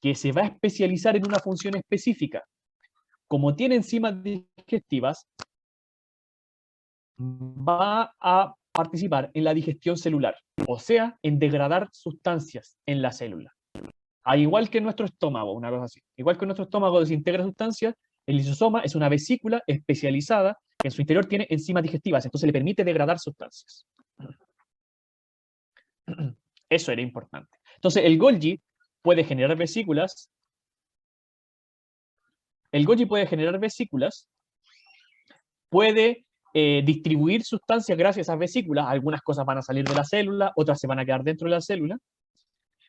que se va a especializar en una función específica. Como tiene enzimas digestivas, va a participar en la digestión celular, o sea, en degradar sustancias en la célula. Al igual que nuestro estómago, una cosa así. Igual que nuestro estómago desintegra sustancias, El lisosoma es una vesícula especializada que en su interior tiene enzimas digestivas, entonces le permite degradar sustancias. Eso era importante. Entonces, el Golgi puede generar vesículas. El Golgi puede generar vesículas, puede distribuir sustancias gracias a esas vesículas. Algunas cosas van a salir de la célula, otras se van a quedar dentro de la célula.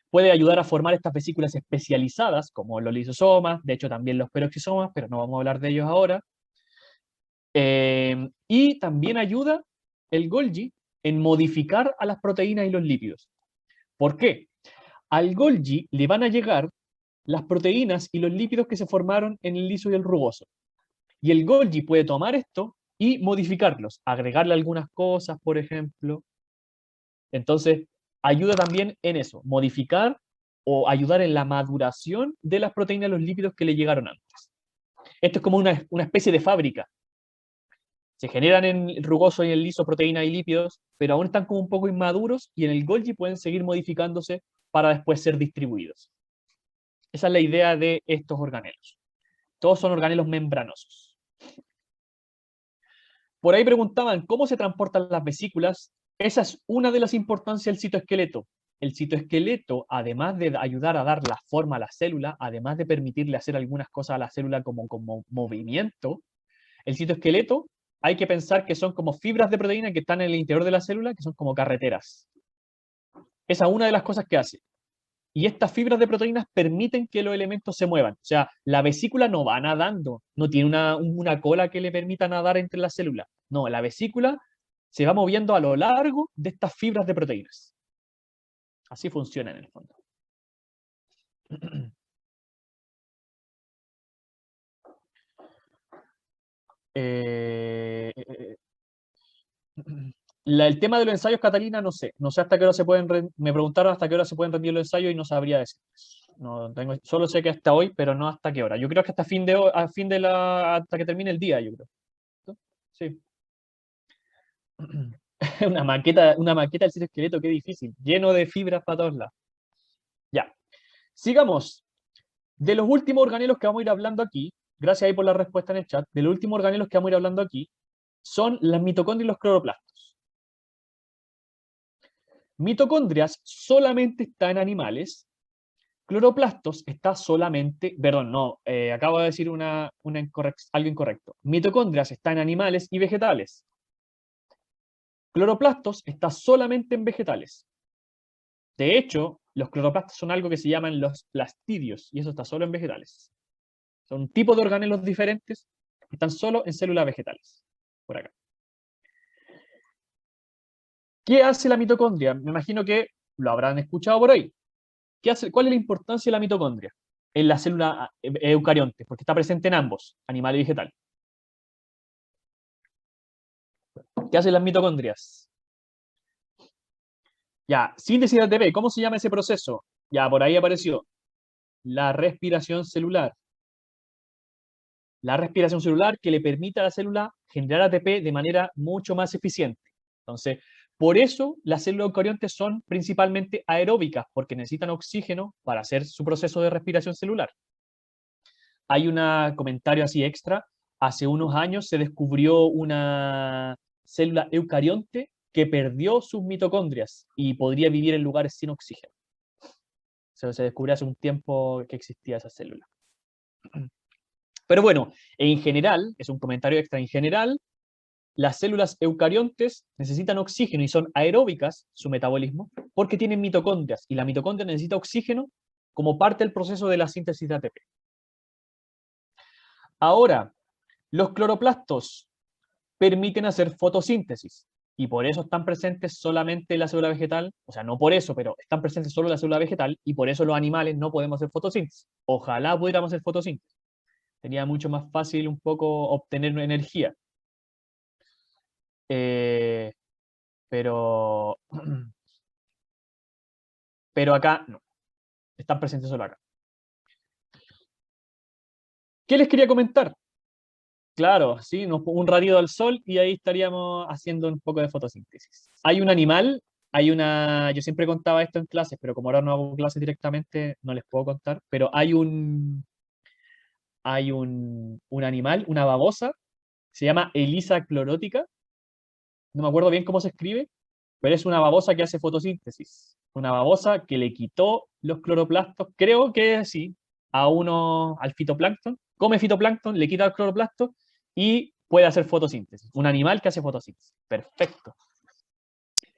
Puede ayudar a formar estas vesículas especializadas, como los lisosomas, de hecho también los peroxisomas, pero no vamos a hablar de ellos ahora. Y también ayuda el Golgi en modificar a las proteínas y los lípidos. ¿Por qué? Al Golgi le van a llegar las proteínas y los lípidos que se formaron en el liso y el rugoso. Y el Golgi puede tomar esto y modificarlos, agregarle algunas cosas, por ejemplo. Entonces, ayuda también en eso, modificar o ayudar en la maduración de las proteínas y los lípidos que le llegaron antes. Esto es como una especie de fábrica. Se generan en el rugoso y en el liso proteínas y lípidos, pero aún están como un poco inmaduros y en el Golgi pueden seguir modificándose para después ser distribuidos. Esa es la idea de estos organelos. Todos son organelos membranosos. Por ahí preguntaban cómo se transportan las vesículas. Esa es una de las importancias del citoesqueleto. El citoesqueleto, además de ayudar a dar la forma a la célula, además de permitirle hacer algunas cosas a la célula como movimiento, el citoesqueleto hay que pensar que son como fibras de proteína que están en el interior de la célula, que son como carreteras. Esa es una de las cosas que hace. Y estas fibras de proteínas permiten que los elementos se muevan. O sea, la vesícula no va nadando, no tiene una cola que le permita nadar entre las células. No, la vesícula se va moviendo a lo largo de estas fibras de proteínas. Así funciona en el fondo. El tema de los ensayos, Catalina, no sé. No sé hasta qué hora se pueden... Me preguntaron hasta qué hora se pueden rendir los ensayos y no sabría decir. No tengo, solo sé que hasta hoy, pero no hasta qué hora. Yo creo que hasta fin de, hasta que termine el día, yo creo. ¿No? Sí. Una maqueta del citoesqueleto, qué difícil. Lleno de fibras para todos lados. Ya. Sigamos. De los últimos organelos que vamos a ir hablando aquí, gracias ahí por la respuesta en el chat, de los últimos organelos que vamos a ir hablando aquí, son las mitocondrias y los cloroplastos. Mitocondrias solamente está en animales, cloroplastos está solamente, perdón, no, acabo de decir algo incorrecto. Mitocondrias está en animales y vegetales. Cloroplastos está solamente en vegetales. De hecho, los cloroplastos son algo que se llaman los plastidios, y eso está solo en vegetales. Son un tipo de organelos diferentes que están solo en células vegetales. Por acá. ¿Qué hace la mitocondria? Me imagino que lo habrán escuchado por ahí. ¿Cuál es la importancia de la mitocondria en la célula eucarionte? Porque está presente en ambos, animal y vegetal. ¿Qué hacen las mitocondrias? Ya, síntesis de ATP, ¿cómo se llama ese proceso? Ya, por ahí apareció. La respiración celular. La respiración celular que le permite a la célula generar ATP de manera mucho más eficiente. Entonces, por eso las células eucariontes son principalmente aeróbicas, porque necesitan oxígeno para hacer su proceso de respiración celular. Hay un comentario así extra. Hace unos años se descubrió una célula eucarionte que perdió sus mitocondrias y podría vivir en lugares sin oxígeno. Se descubrió hace un tiempo que existía esa célula. Pero bueno, en general, es un comentario extra, en general, las células eucariontes necesitan oxígeno y son aeróbicas, su metabolismo, porque tienen mitocondrias, y la mitocondria necesita oxígeno como parte del proceso de la síntesis de ATP. Ahora, los cloroplastos permiten hacer fotosíntesis, y por eso están presentes solamente en la célula vegetal, o sea, no por eso, pero están presentes solo en la célula vegetal, y por eso los animales no podemos hacer fotosíntesis. Ojalá pudiéramos hacer fotosíntesis. Sería mucho más fácil un poco obtener energía. Pero, pero acá no. Están presentes solo acá. ¿Qué les quería comentar? Claro, sí, un ratito al sol y ahí estaríamos haciendo un poco de fotosíntesis. Hay un animal, yo siempre contaba esto en clases, pero como ahora no hago clases directamente, no les puedo contar, pero hay un animal, una babosa, se llama Elisa clorótica, no me acuerdo bien cómo se escribe, pero es una babosa que hace fotosíntesis. Una babosa que le quitó los cloroplastos, creo que sí, al fitoplancton, come fitoplancton, le quita el cloroplasto y puede hacer fotosíntesis. Un animal que hace fotosíntesis. Perfecto.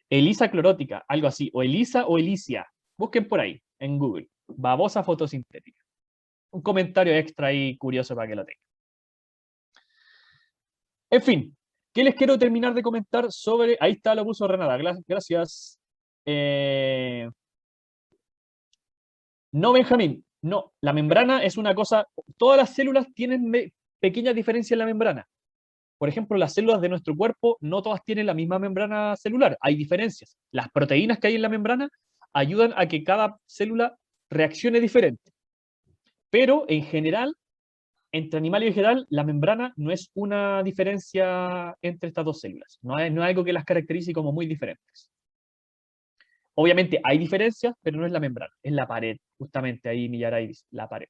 Elisa clorótica, algo así, o Elisa o Elicia. Busquen por ahí, en Google. Babosa fotosintética. Un comentario extra ahí curioso para que lo tengan. En fin, ¿qué les quiero terminar de comentar sobre... Ahí está, lo puso Renata, gracias. No, Benjamín, no. La membrana es una cosa... Todas las células tienen pequeñas diferencias en la membrana. Por ejemplo, las células de nuestro cuerpo no todas tienen la misma membrana celular, hay diferencias. Las proteínas que hay en la membrana ayudan a que cada célula reaccione diferente. Pero en general, entre animal y vegetal, la membrana no es una diferencia entre estas dos células. No es algo que las caracterice como muy diferentes. Obviamente hay diferencias, pero no es la membrana, es la pared. Justamente ahí Millaray dice, la pared.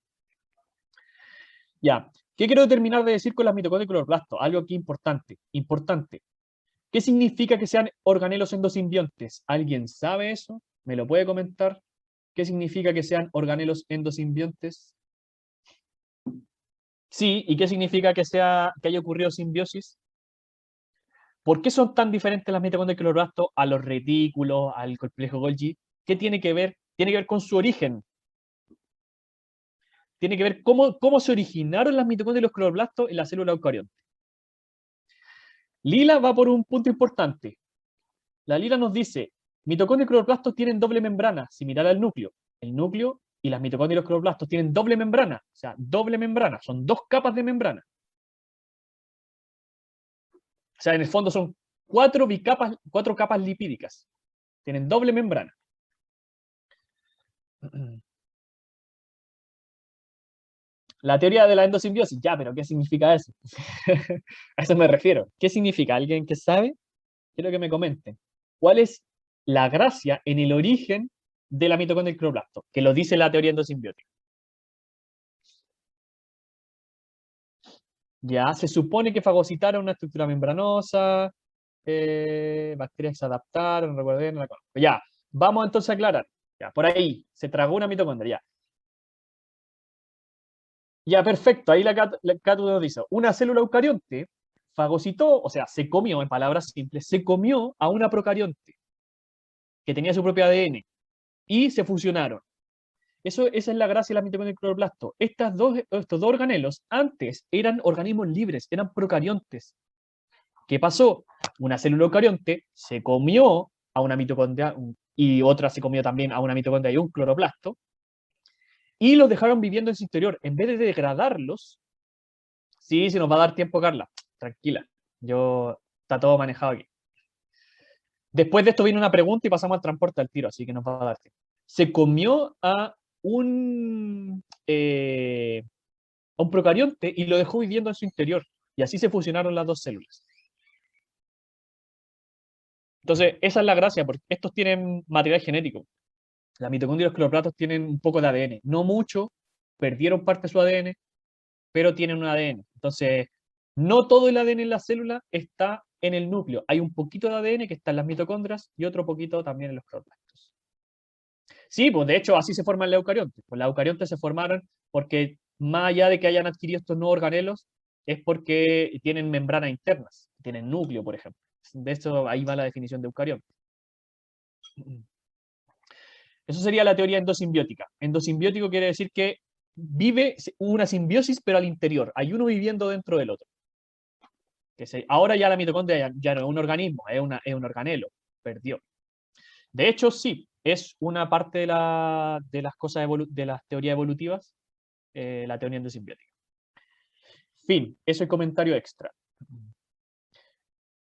Ya, ¿qué quiero terminar de decir con las mitocondrias y cloroplastos? Algo aquí importante, importante. ¿Qué significa que sean organelos endosimbiontes? ¿Alguien sabe eso? ¿Me lo puede comentar? ¿Qué significa que sean organelos endosimbiontes? Sí, ¿y qué significa que haya ocurrido simbiosis? ¿Por qué son tan diferentes las mitocondrias y cloroplastos a los retículos, al complejo Golgi? ¿Qué tiene que ver? Tiene que ver con su origen. Tiene que ver cómo se originaron las mitocondrias y los cloroplastos en la célula eucarionte. Lila va por un punto importante. La Lila nos dice, mitocondrias y cloroplastos tienen doble membrana, similar al núcleo. El núcleo y las mitocondrias y los cloroplastos tienen doble membrana, o sea, doble membrana, son dos capas de membrana. O sea, en el fondo son cuatro capas lipídicas. Tienen doble membrana. La teoría de la endosimbiosis, ya, pero ¿qué significa eso? A eso me refiero. ¿Qué significa? ¿Alguien que sabe? Quiero que me comenten. ¿Cuál es la gracia en el origen de la mitocondria y cloroplasto? Que lo dice la teoría endosimbiótica. Ya, se supone que fagocitaron una estructura membranosa, bacterias que se adaptaron, recuerden, no la conozco. Ya, vamos entonces a aclarar. Ya, por ahí, se tragó una mitocondria, ya. Ya, perfecto, ahí la Catu nos dice, una célula eucarionte fagocitó, o sea, se comió, en palabras simples, se comió a una procarionte que tenía su propio ADN y se fusionaron. Esa es la gracia de la mitocondria y el cloroplasto. Estos dos organelos antes eran organismos libres, eran procariontes. ¿Qué pasó? Una célula eucarionte se comió a una mitocondria y otra se comió también a una mitocondria y un cloroplasto y los dejaron viviendo en su interior. En vez de degradarlos, sí, se nos va a dar tiempo, Carla. Tranquila. Está todo manejado aquí. Después de esto viene una pregunta y pasamos al transporte al tiro, así que nos va a dar tiempo. Se comió a un procarionte y lo dejó viviendo en su interior. Y así se fusionaron las dos células. Entonces, esa es la gracia, porque estos tienen material genético. La mitocondria y los cloroplastos tienen un poco de ADN. No mucho, perdieron parte de su ADN, pero tienen un ADN. Entonces, no todo el ADN en la célula está en el núcleo. Hay un poquito de ADN que está en las mitocondrias y otro poquito también en los cloroplastos. Sí, pues de hecho así se forman los eucariontes. Pues las eucariontes se formaron porque más allá de que hayan adquirido estos nuevos organelos, es porque tienen membranas internas, tienen núcleo, por ejemplo. De eso ahí va la definición de eucarionte. Eso sería la teoría endosimbiótica. Endosimbiótico quiere decir que vive una simbiosis, pero al interior. Hay uno viviendo dentro del otro. Ahora ya la mitocondria ya no es un organismo, es un organelo. Perdió. De hecho, sí, es una parte de las cosas de las teorías evolutivas, la teoría endosimbiótica. Fin, eso es comentario extra.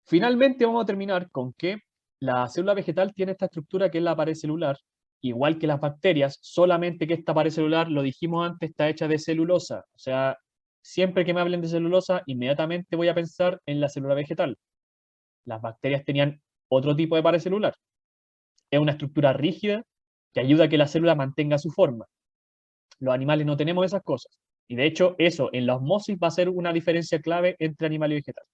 Finalmente vamos a terminar con que la célula vegetal tiene esta estructura que es la pared celular, igual que las bacterias, solamente que esta pared celular, lo dijimos antes, está hecha de celulosa. O sea, siempre que me hablen de celulosa, inmediatamente voy a pensar en la célula vegetal. Las bacterias tenían otro tipo de pared celular. Es una estructura rígida que ayuda a que la célula mantenga su forma. Los animales no tenemos esas cosas. Y de hecho, eso en la osmosis va a ser una diferencia clave entre animal y vegetal.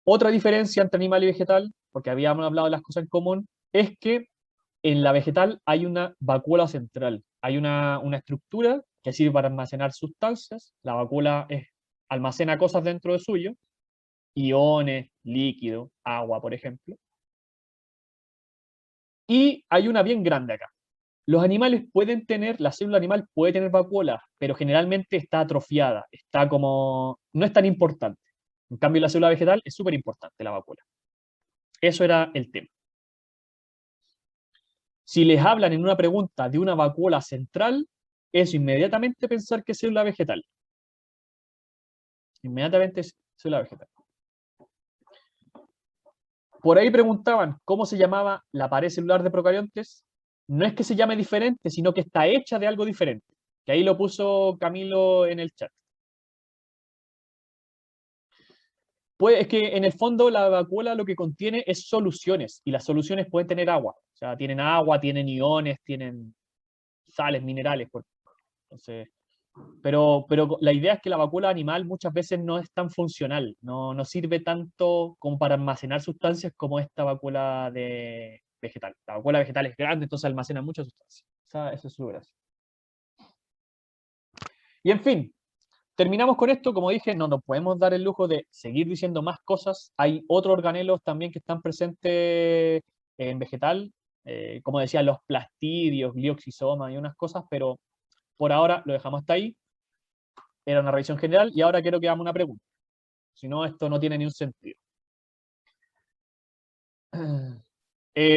Otra diferencia entre animal y vegetal, porque habíamos hablado de las cosas en común, es que en la vegetal hay una vacuola central, hay una estructura que sirve para almacenar sustancias, la vacuola almacena cosas dentro de suyo, iones, líquido, agua, por ejemplo, y hay una bien grande acá. Los animales pueden tener, la célula animal puede tener vacuola, pero generalmente está atrofiada, está como, no es tan importante. En cambio, la célula vegetal es súper importante, la vacuola. Eso era el tema. Si les hablan en una pregunta de una vacuola central, eso inmediatamente pensar que es célula vegetal. Inmediatamente es célula vegetal. Por ahí preguntaban cómo se llamaba la pared celular de procariontes. No es que se llame diferente, sino que está hecha de algo diferente. Que ahí lo puso Camilo en el chat. Pues es que en el fondo la vacuola lo que contiene es soluciones, y las soluciones pueden tener agua. O sea, tienen agua, tienen iones, tienen sales, minerales. Entonces, pero la idea es que la vacuola animal muchas veces no es tan funcional, no sirve tanto como para almacenar sustancias como esta vacuola de vegetal. La vacuola vegetal es grande, entonces almacena muchas sustancias. Eso es su gracia. Y en fin, terminamos con esto. Como dije, no nos podemos dar el lujo de seguir diciendo más cosas. Hay otros organelos también que están presentes en vegetal, como decía, los plastidios, glioxisomas y unas cosas, pero por ahora lo dejamos hasta ahí. Era una revisión general y ahora quiero que hagamos una pregunta. Si no, esto no tiene ni un sentido.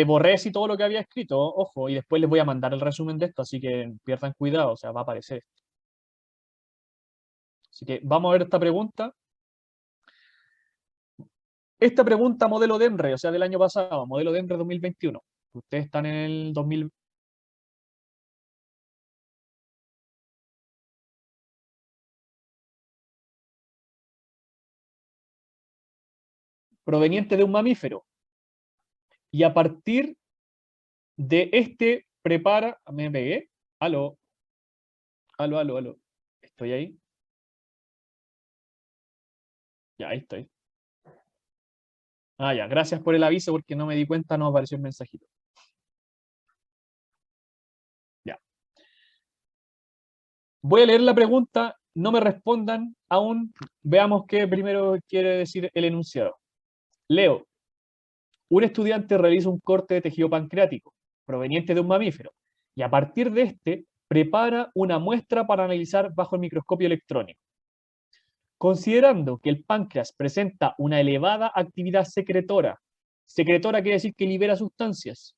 Borré sí todo lo que había escrito, ojo, y después les voy a mandar el resumen de esto, así que pierdan cuidado, o sea, va a aparecer esto. Así que vamos a ver esta pregunta. Esta pregunta modelo DEMRE, o sea, del año pasado, modelo DEMRE 2021. Ustedes están en el 2000. Proveniente de un mamífero. Y a partir de este prepara. Me pegué. Aló, aló, aló, aló. ¿Estoy ahí? Ya, ahí estoy. Ah, ya, gracias por el aviso porque no me di cuenta, no apareció el mensajito. Ya. Voy a leer la pregunta, no me respondan aún. Veamos qué primero quiere decir el enunciado. Leo. Un estudiante realiza un corte de tejido pancreático proveniente de un mamífero y a partir de este prepara una muestra para analizar bajo el microscopio electrónico. Considerando que el páncreas presenta una elevada actividad secretora, secretora quiere decir que libera sustancias,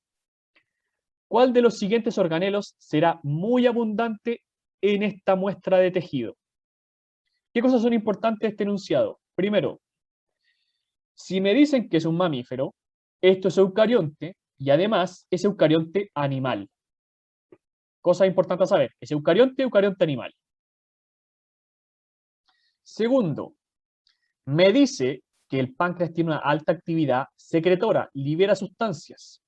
¿cuál de los siguientes organelos será muy abundante en esta muestra de tejido? ¿Qué cosas son importantes de este enunciado? Primero, si me dicen que es un mamífero, esto es eucarionte y además es eucarionte animal. Cosa importante a saber, es eucarionte, eucarionte animal. Segundo, me dice que el páncreas tiene una alta actividad secretora, libera sustancias.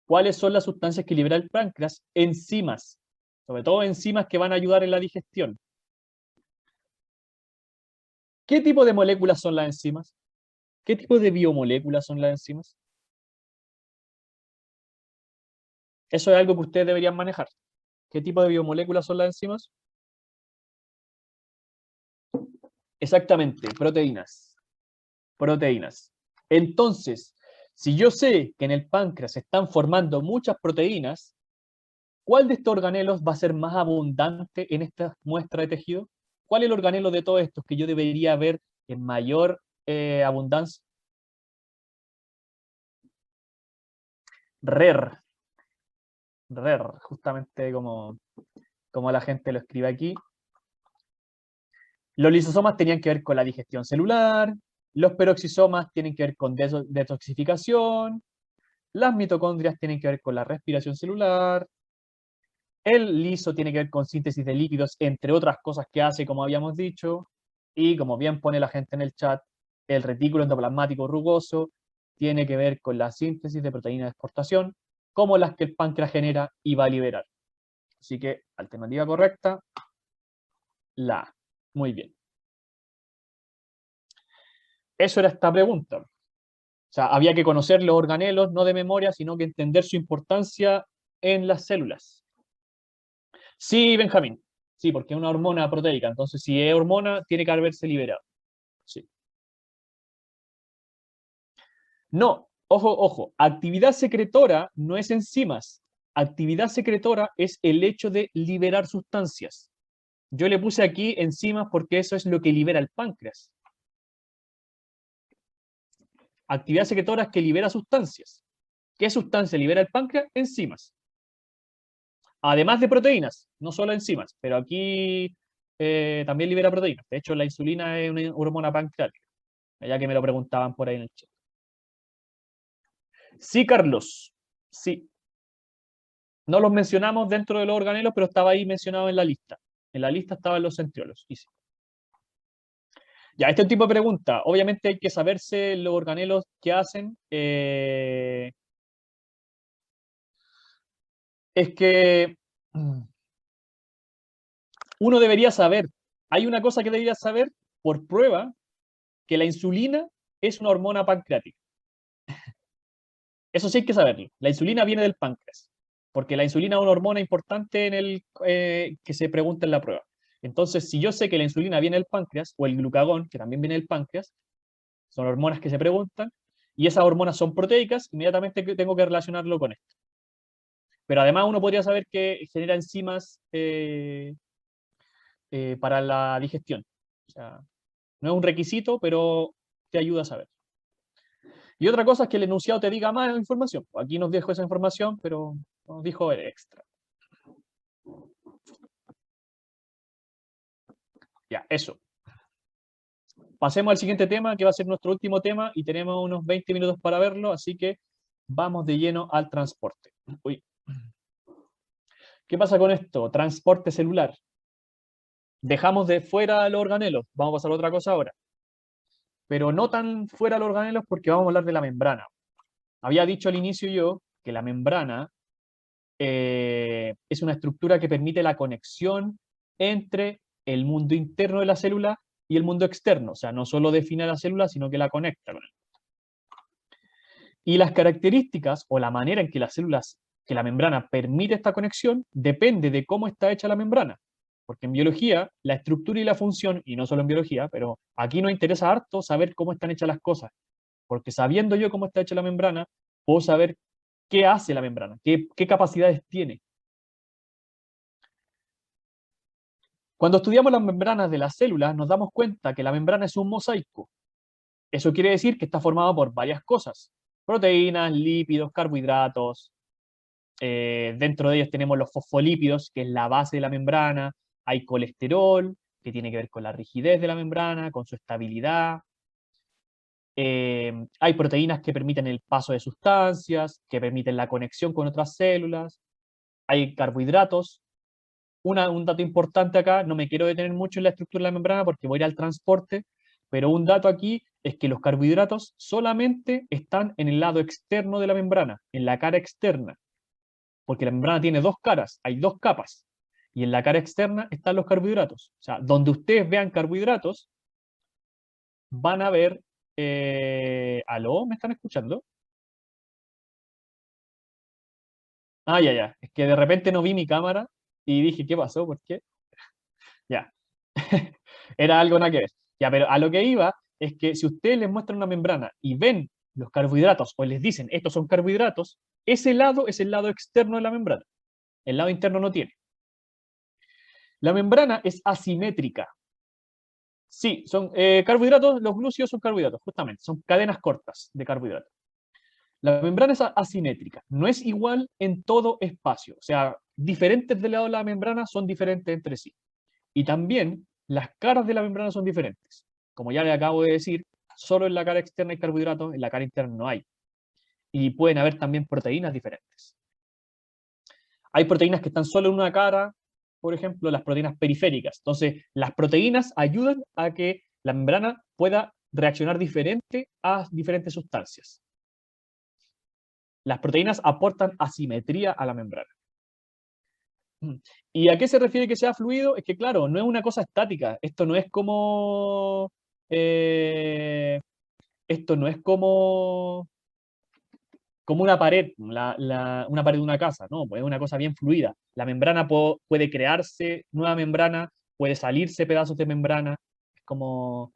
¿Cuáles son las sustancias que libera el páncreas? Enzimas, sobre todo enzimas que van a ayudar en la digestión. ¿Qué tipo de moléculas son las enzimas? ¿Qué tipo de biomoléculas son las enzimas? Eso es algo que ustedes deberían manejar. ¿Qué tipo de biomoléculas son las enzimas? Exactamente, proteínas. Proteínas. Entonces, si yo sé que en el páncreas se están formando muchas proteínas, ¿cuál de estos organelos va a ser más abundante en esta muestra de tejido? ¿Cuál es el organelo de todos estos que yo debería ver en mayor abundancia? RER. RER, justamente como la gente lo escribe aquí. Los lisosomas tenían que ver con la digestión celular, los peroxisomas tienen que ver con detoxificación, las mitocondrias tienen que ver con la respiración celular, el liso tiene que ver con síntesis de lípidos, entre otras cosas que hace, como habíamos dicho, y como bien pone la gente en el chat, el retículo endoplasmático rugoso tiene que ver con la síntesis de proteínas de exportación, como las que el páncreas genera y va a liberar. Así que, alternativa correcta, La A. Muy bien. Eso era esta pregunta. O sea, había que conocer los organelos, no de memoria, sino que entender su importancia en las células. Sí, Benjamín. Sí, porque es una hormona proteica. Entonces, si es hormona, tiene que haberse liberado. Sí. No, ojo, ojo. Actividad secretora no es enzimas. Actividad secretora es el hecho de liberar sustancias. Yo le puse aquí enzimas porque eso es lo que libera el páncreas. Actividad secretora es que libera sustancias. ¿Qué sustancia libera el páncreas? Enzimas. Además de proteínas, no solo enzimas, pero aquí también libera proteínas. De hecho, la insulina es una hormona pancreática, ya que me lo preguntaban por ahí en el chat. Sí, Carlos, sí. No los mencionamos dentro de los organelos, pero estaba ahí mencionado en la lista. En la lista estaban los centriolos. Y sí. Ya, este tipo de pregunta. Obviamente hay que saberse los organelos que hacen. Es que uno debería saber. Hay una cosa que debería saber por prueba, que la insulina es una hormona pancreática. Eso sí hay que saberlo. La insulina viene del páncreas, porque la insulina es una hormona importante en el que se pregunta en la prueba. Entonces, si yo sé que la insulina viene del páncreas, o el glucagón, que también viene del páncreas, son hormonas que se preguntan, y esas hormonas son proteicas, inmediatamente tengo que relacionarlo con esto. Pero además uno podría saber que genera enzimas para la digestión. O sea, no es un requisito, pero te ayuda a saber. Y otra cosa es que el enunciado te diga más información. Aquí nos dijo esa información, pero nos dijo extra. Ya, eso. Pasemos al siguiente tema, que va a ser nuestro último tema, y tenemos unos 20 minutos para verlo, así que vamos de lleno al transporte. Uy. ¿Qué pasa con esto? Transporte celular. Dejamos de fuera los organelos. Vamos a pasar a otra cosa ahora. Pero no tan fuera los organelos porque vamos a hablar de la membrana. Había dicho al inicio yo que la membrana es una estructura que permite la conexión entre el mundo interno de la célula y el mundo externo. O sea, no solo define la célula, sino que la conecta con él. Y las características o la manera en que las células, que la membrana permite esta conexión, depende de cómo está hecha la membrana. Porque en biología, la estructura y la función, y no solo en biología, pero aquí nos interesa harto saber cómo están hechas las cosas. Porque sabiendo yo cómo está hecha la membrana, puedo saber qué hace la membrana, qué capacidades tiene. Cuando estudiamos las membranas de las células, nos damos cuenta que la membrana es un mosaico. Eso quiere decir que está formado por varias cosas: proteínas, lípidos, carbohidratos. Dentro de ellos tenemos los fosfolípidos, que es la base de la membrana. Hay colesterol, que tiene que ver con la rigidez de la membrana, con su estabilidad. Hay proteínas que permiten el paso de sustancias, que permiten la conexión con otras células. Hay carbohidratos. Un dato importante acá, no me quiero detener mucho en la estructura de la membrana porque voy a ir al transporte, pero un dato aquí es que los carbohidratos solamente están en el lado externo de la membrana, en la cara externa, porque la membrana tiene dos caras, hay dos capas, y en la cara externa están los carbohidratos. O sea, donde ustedes vean carbohidratos, van a ver... ¿Aló? ¿Me están escuchando? Ah, ya, ya. Es que de repente no vi mi cámara y dije, ¿qué pasó? ¿Por qué? Ya. Era algo nada que ver. Ya, pero a lo que iba es que si ustedes les muestran una membrana y ven los carbohidratos o les dicen estos son carbohidratos, ese lado es el lado externo de la membrana. El lado interno no tiene. La membrana es asimétrica. Sí, son carbohidratos, los glúcidos son carbohidratos, justamente, son cadenas cortas de carbohidratos. La membrana es asimétrica, no es igual en todo espacio, o sea, diferentes del lado de la membrana son diferentes entre sí. Y también las caras de la membrana son diferentes. Como ya le acabo de decir, solo en la cara externa hay carbohidratos, en la cara interna no hay. Y pueden haber también proteínas diferentes. Hay proteínas que están solo en una cara, por ejemplo, las proteínas periféricas. Entonces, las proteínas ayudan a que la membrana pueda reaccionar diferente a diferentes sustancias. Las proteínas aportan asimetría a la membrana. ¿Y a qué se refiere que sea fluido? Es que, claro, no es una cosa estática. Esto no es como... esto no es como una pared, una pared de una casa, ¿no? Pues es una cosa bien fluida. La membrana puede crearse nueva membrana, puede salirse pedazos de membrana. Es como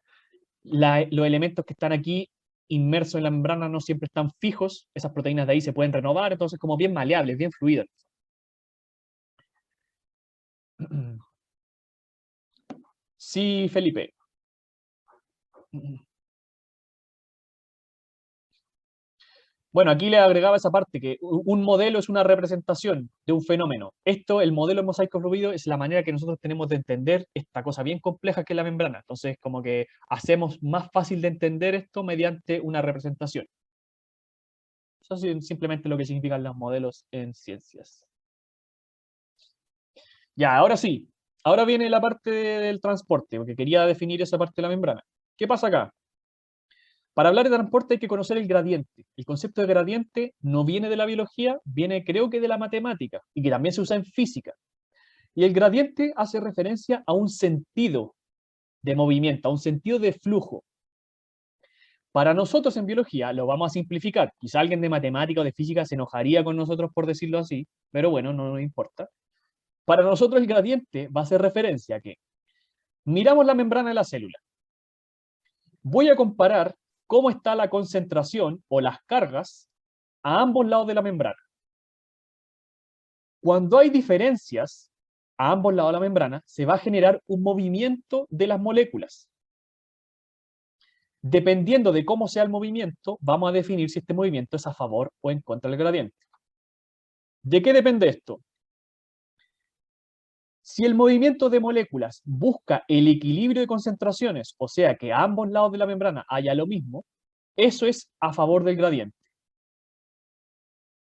los elementos que están aquí inmersos en la membrana no siempre están fijos. Esas proteínas de ahí se pueden renovar, entonces como bien maleables, bien fluidas. Sí, Felipe. Bueno, aquí le agregaba esa parte, que un modelo es una representación de un fenómeno. Esto, el modelo de mosaico fluido, es la manera que nosotros tenemos de entender esta cosa bien compleja que es la membrana. Entonces, como que hacemos más fácil de entender esto mediante una representación. Eso es simplemente lo que significan los modelos en ciencias. Ya, ahora sí. Ahora viene la parte del transporte, porque quería definir esa parte de la membrana. ¿Qué pasa acá? Para hablar de transporte hay que conocer el gradiente. El concepto de gradiente no viene de la biología, viene creo que de la matemática y que también se usa en física. Y el gradiente hace referencia a un sentido de movimiento, a un sentido de flujo. Para nosotros en biología lo vamos a simplificar. Quizá alguien de matemática o de física se enojaría con nosotros por decirlo así, pero bueno, no nos importa. Para nosotros el gradiente va a hacer referencia a que miramos la membrana de la célula. Voy a comparar cómo está la concentración o las cargas a ambos lados de la membrana. Cuando hay diferencias a ambos lados de la membrana, se va a generar un movimiento de las moléculas. Dependiendo de cómo sea el movimiento, vamos a definir si este movimiento es a favor o en contra del gradiente. ¿De qué depende esto? Si el movimiento de moléculas busca el equilibrio de concentraciones, o sea que a ambos lados de la membrana haya lo mismo, eso es a favor del gradiente.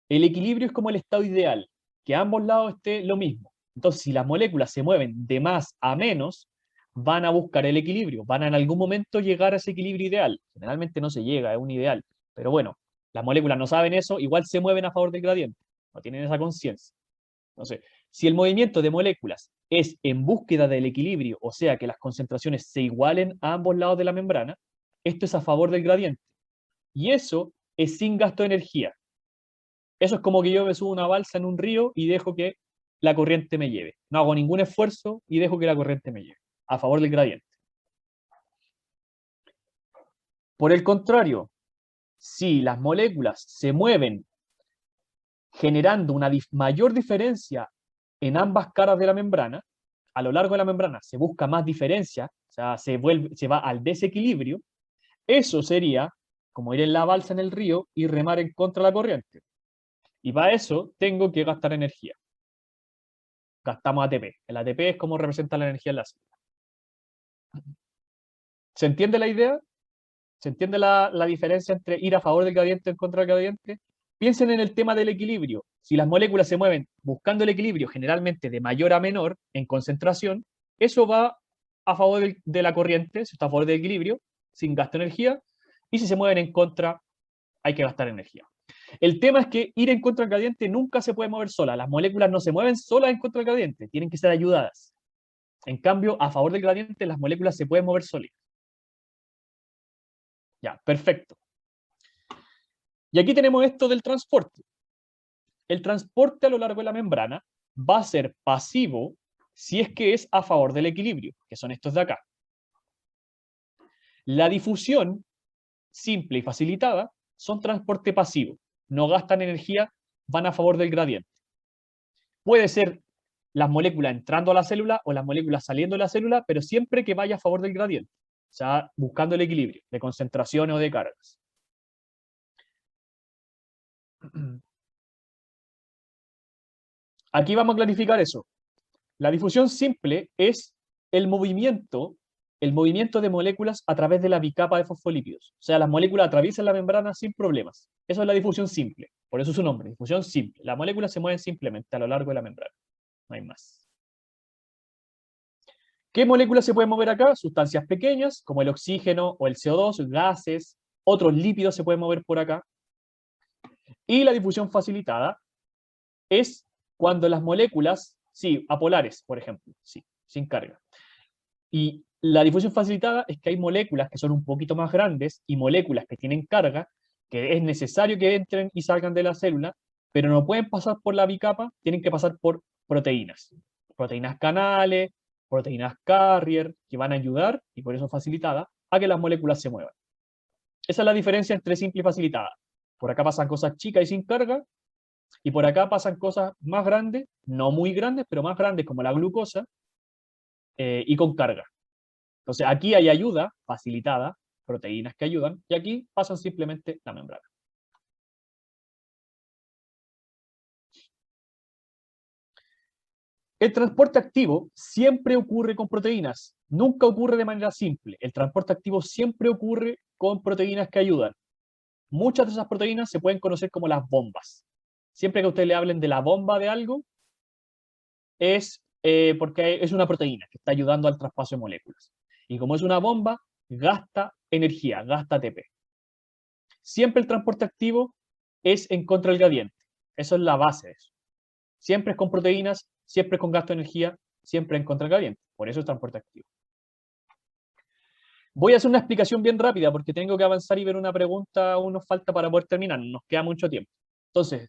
El equilibrio es como el estado ideal, que a ambos lados esté lo mismo. Entonces, si las moléculas se mueven de más a menos, van a buscar el equilibrio, van a en algún momento llegar a ese equilibrio ideal. Generalmente no se llega, es un ideal. Pero bueno, las moléculas no saben eso, igual se mueven a favor del gradiente, no tienen esa conciencia. Entonces, si el movimiento de moléculas es en búsqueda del equilibrio, o sea que las concentraciones se igualen a ambos lados de la membrana, esto es a favor del gradiente. Y eso es sin gasto de energía. Eso es como que yo me subo una balsa en un río y dejo que la corriente me lleve. No hago ningún esfuerzo y dejo que la corriente me lleve, a favor del gradiente. Por el contrario, si las moléculas se mueven generando una mayor diferencia en ambas caras de la membrana, a lo largo de la membrana se busca más diferencia, o sea, se va al desequilibrio, eso sería como ir en la balsa en el río y remar en contra de la corriente. Y para eso tengo que gastar energía. Gastamos ATP. El ATP es como representa la energía en la célula. ¿Se entiende la idea? ¿Se entiende la diferencia entre ir a favor del gradiente o en contra del gradiente? Piensen en el tema del equilibrio. Si las moléculas se mueven buscando el equilibrio, generalmente de mayor a menor en concentración, eso va a favor de la corriente, si está a favor del equilibrio, sin gasto de energía, y si se mueven en contra, hay que gastar energía. El tema es que ir en contra del gradiente nunca se puede mover sola. Las moléculas no se mueven solas en contra del gradiente, tienen que ser ayudadas. En cambio, a favor del gradiente, las moléculas se pueden mover solitas. Ya, perfecto. Y aquí tenemos esto del transporte. El transporte a lo largo de la membrana va a ser pasivo si es que es a favor del equilibrio, que son estos de acá. La difusión simple y facilitada son transporte pasivo. No gastan energía, van a favor del gradiente. Puede ser las moléculas entrando a la célula o las moléculas saliendo de la célula, pero siempre que vaya a favor del gradiente. O sea, buscando el equilibrio de concentración o de cargas. Aquí vamos a clarificar eso. La difusión simple es el movimiento de moléculas a través de la bicapa de fosfolípidos. O sea, las moléculas atraviesan la membrana sin problemas. Eso es la difusión simple. Por eso su nombre, difusión simple. Las moléculas se mueven simplemente a lo largo de la membrana. No hay más. ¿Qué moléculas se pueden mover acá? Sustancias pequeñas, como el oxígeno o el CO2, gases, otros lípidos se pueden mover por acá. Y la difusión facilitada es cuando las moléculas Sí, apolares, por ejemplo, sí, sin carga. Y la difusión facilitada es que hay moléculas que son un poquito más grandes y moléculas que tienen carga, que es necesario que entren y salgan de la célula, pero no pueden pasar por la bicapa, tienen que pasar por proteínas. Proteínas canales, proteínas carrier, que van a ayudar, y por eso facilitada, a que las moléculas se muevan. Esa es la diferencia entre simple y facilitada. Por acá pasan cosas chicas y sin carga, y por acá pasan cosas más grandes, no muy grandes, pero más grandes como la glucosa, y con carga. Entonces aquí hay ayuda facilitada, proteínas que ayudan, y aquí pasan simplemente la membrana. El transporte activo siempre ocurre con proteínas, nunca ocurre de manera simple. El transporte activo siempre ocurre con proteínas que ayudan. Muchas de esas proteínas se pueden conocer como las bombas. Siempre que ustedes le hablen de la bomba de algo, es porque es una proteína que está ayudando al traspaso de moléculas. Y como es una bomba, gasta energía, gasta ATP. Siempre el transporte activo es en contra del gradiente. Eso es la base de eso. Siempre es con proteínas, siempre es con gasto de energía, siempre en contra del gradiente. Por eso es transporte activo. Voy a hacer una explicación bien rápida porque tengo que avanzar y ver una pregunta, aún nos falta para poder terminar, nos queda mucho tiempo. Entonces,